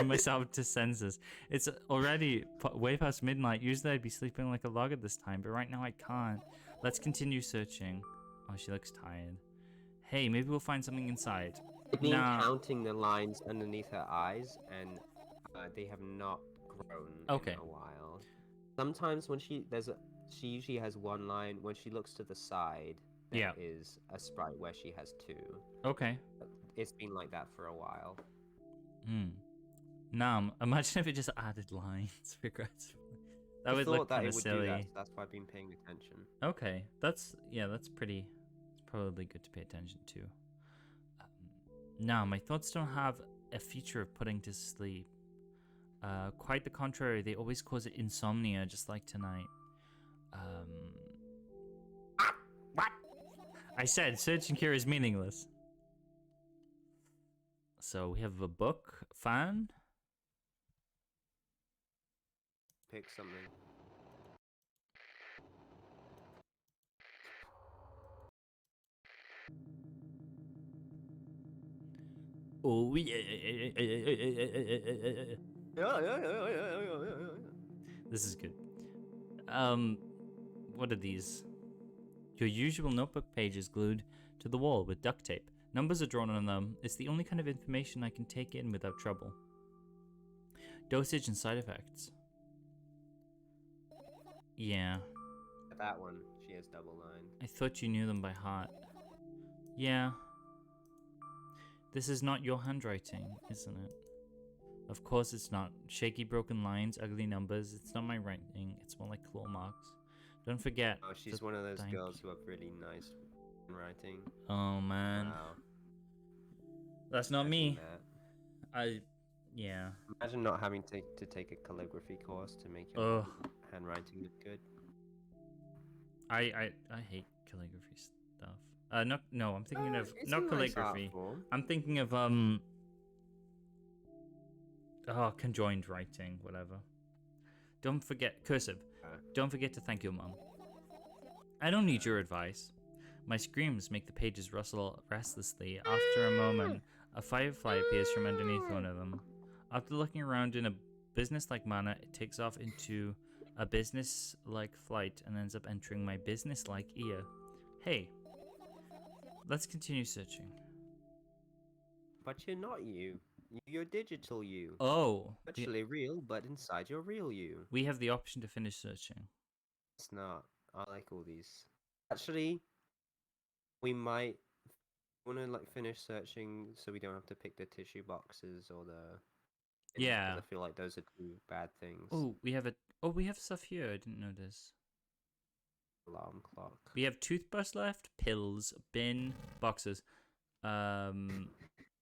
myself to senses. It's already way past midnight. Usually I'd be sleeping like a log at this time, but right now I can't. Let's continue searching. Oh, she looks tired. Hey, maybe we'll find something inside. I've been counting the lines underneath her eyes, and they have not grown in a while. Sometimes when she usually has one line. When she looks to the side, there is a sprite where she has two. Okay. It's been like that for a while. Imagine if it just added lines regretfully. That would look kind of silly. That's why I've been paying attention. Okay, that's pretty. It's probably good to pay attention to. My thoughts don't have a feature of putting to sleep. Quite the contrary, they always cause insomnia, just like tonight. What? I said search and cure is meaningless. So we have a book, fan. Pick something. Oh yeah. This is good. What are these? Your usual notebook page is glued to the wall with duct tape. Numbers are drawn on them. It's the only kind of information I can take in without trouble. Dosage and side effects. Yeah. That one, she has double line. I thought you knew them by heart. Yeah. This is not your handwriting, isn't it? Of course it's not. Shaky broken lines, ugly numbers. It's not my writing. It's more like claw marks. Don't forget. Oh, she's one of those girls who have really nice writing. Oh, man. Wow. That's not me. Yeah. Imagine not having to take a calligraphy course to make your handwriting look good. I hate calligraphy stuff. No, I'm thinking of not calligraphy. I'm thinking of conjoined writing, whatever. Don't forget cursive. Don't forget to thank your mom. I don't need your advice. My screams make the pages rustle restlessly. After a moment, a firefly appears from underneath one of them. After looking around in a business-like manner, it takes off into a business-like flight and ends up entering my business-like ear. Hey, let's continue searching. But you're not you. You're digital you. Oh. Virtually real, but inside you're real you. We have the option to finish searching. It's not. I like all these. Actually, we might want to finish searching so we don't have to pick the tissue boxes or the... Yeah. I feel like those are two bad things. Oh, we have stuff here. I didn't notice. Alarm clock. We have toothbrush left, pills, bin, boxes. We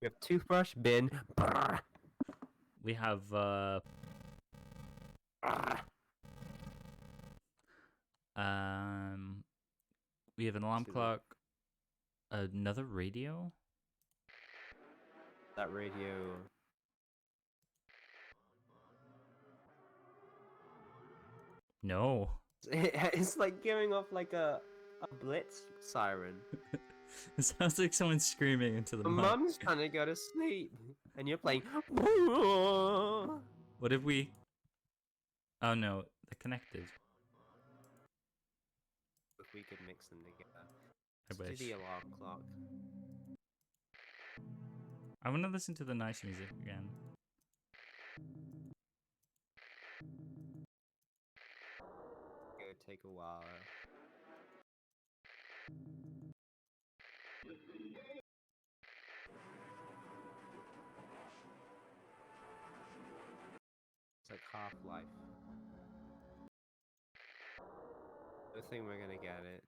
have toothbrush, bin. Brr. We have we have an alarm clock. Another radio. That radio. No. It's like giving off like a blitz siren. It sounds like someone's screaming into the mic. Mum's trying to go to sleep, and you're playing. What if we? Oh no, they're connected. If we could mix them together. I wish. Do the alarm clock. I want to listen to the nice music again. It would take a while. Half-Life. I think we're gonna get it.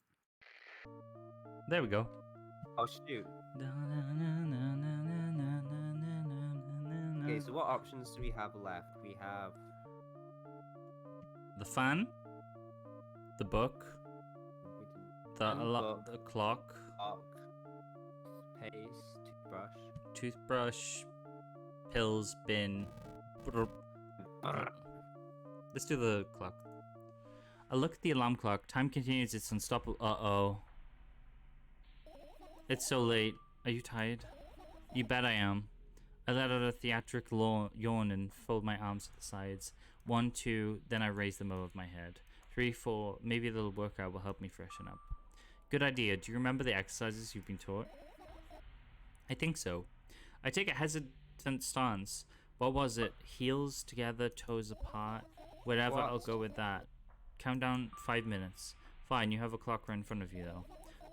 There we go. Oh shoot. Okay, so what options do we have left? We have the fan, the book, the clock, paste, toothbrush, pills, bin. Let's do the clock. I look at the alarm clock. Time continues its unstoppable. Uh-oh. It's so late. Are you tired? You bet I am. I let out a theatrical yawn and fold my arms to the sides. 1, 2, then I raise them above my head. 3, 4, maybe a little workout will help me freshen up. Good idea. Do you remember the exercises you've been taught? I think so. I take a hesitant stance. What was it? Heels together, toes apart. Whatever, I'll go with that. Countdown 5 minutes. Fine, you have a clock right in front of you though.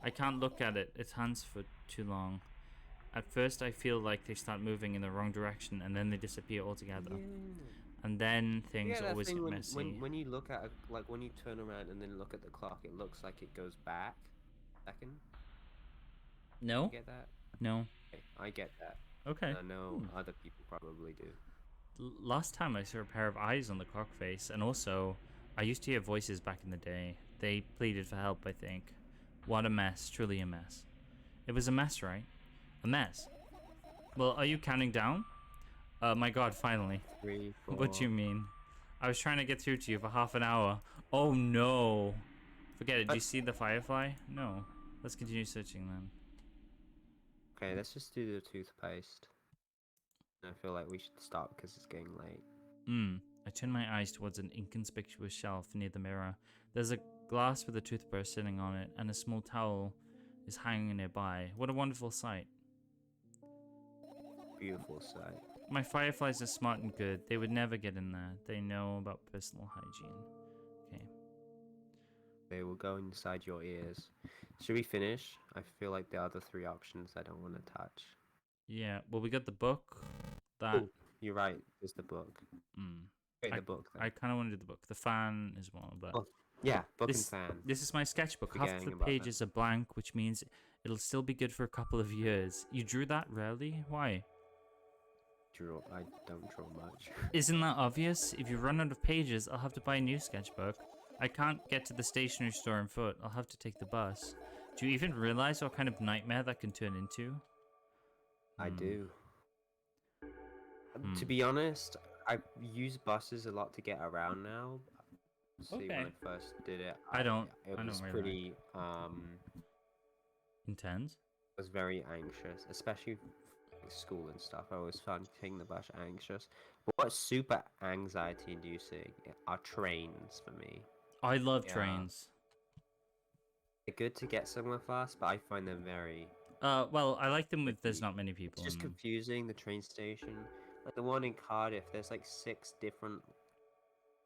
I can't look at it. Its hands for too long. At first I feel like they start moving in the wrong direction and then they disappear altogether. Yeah. And then things always get messy. When you look at when you turn around and then look at the clock, it looks like it goes back a second. No? You get that? No. Okay, I get that. Okay. And I know other people probably do. Last time I saw a pair of eyes on the clock face, and also I used to hear voices back in the day. They pleaded for help, I think. What a mess, truly a mess. It was a mess, right? A mess. Well, are you counting down? My god, finally. 3, 4. What do you mean? I was trying to get through to you for half an hour. Oh no. Forget it. Do you see the firefly? No. Let's continue searching then. Okay, let's just do the toothpaste. I feel like we should stop because it's getting late. I turn my eyes towards an inconspicuous shelf near the mirror. There's a glass with a toothbrush sitting on it, and a small towel is hanging nearby. What a wonderful sight. Beautiful sight. My fireflies are smart and good. They would never get in there. They know about personal hygiene. Okay. They will go inside your ears. Should we finish? I feel like the other 3 options I don't want to touch. Yeah, well, we got the book. You're right. There's the book. Wait, the book. Then. I kind of want to do the book. The fan as well, but yeah, book and fan. This is my sketchbook. Half the pages are blank, which means it'll still be good for a couple of years. You drew that rarely? Why? I don't draw much. Isn't that obvious? If you run out of pages, I'll have to buy a new sketchbook. I can't get to the stationery store on foot. I'll have to take the bus. Do you even realize what kind of nightmare that can turn into? I do. To be honest, I use buses a lot to get around now. See, when I first did it, it was pretty intense. I was very anxious, especially school and stuff. I always found taking the bus anxious. But what's super anxiety inducing are trains for me. I love trains. They're good to get somewhere fast, but I find them very... well, I like them if there's not many people. It's just confusing, the train station. Like the one in Cardiff, there's like 6 different...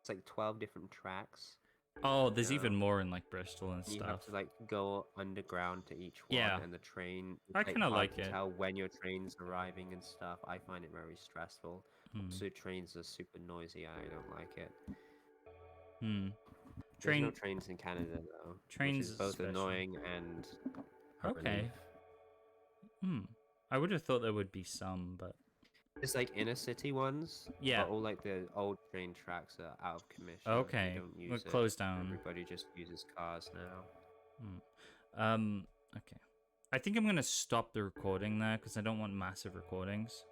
It's like 12 different tracks. Oh, there's even more in like Bristol and stuff. You have to like go underground to each one, and the train. I kind of like it. Tell when your train's arriving and stuff. I find it very stressful. So trains are super noisy. I don't like it. There's no trains in Canada though. Trains which is both annoying and okay. I would have thought there would be some, but it's like inner city ones. Yeah. All like the old train tracks are out of commission. Okay. We're closed down. Everybody just uses cars now. Okay. I think I'm gonna stop the recording there because I don't want massive recordings.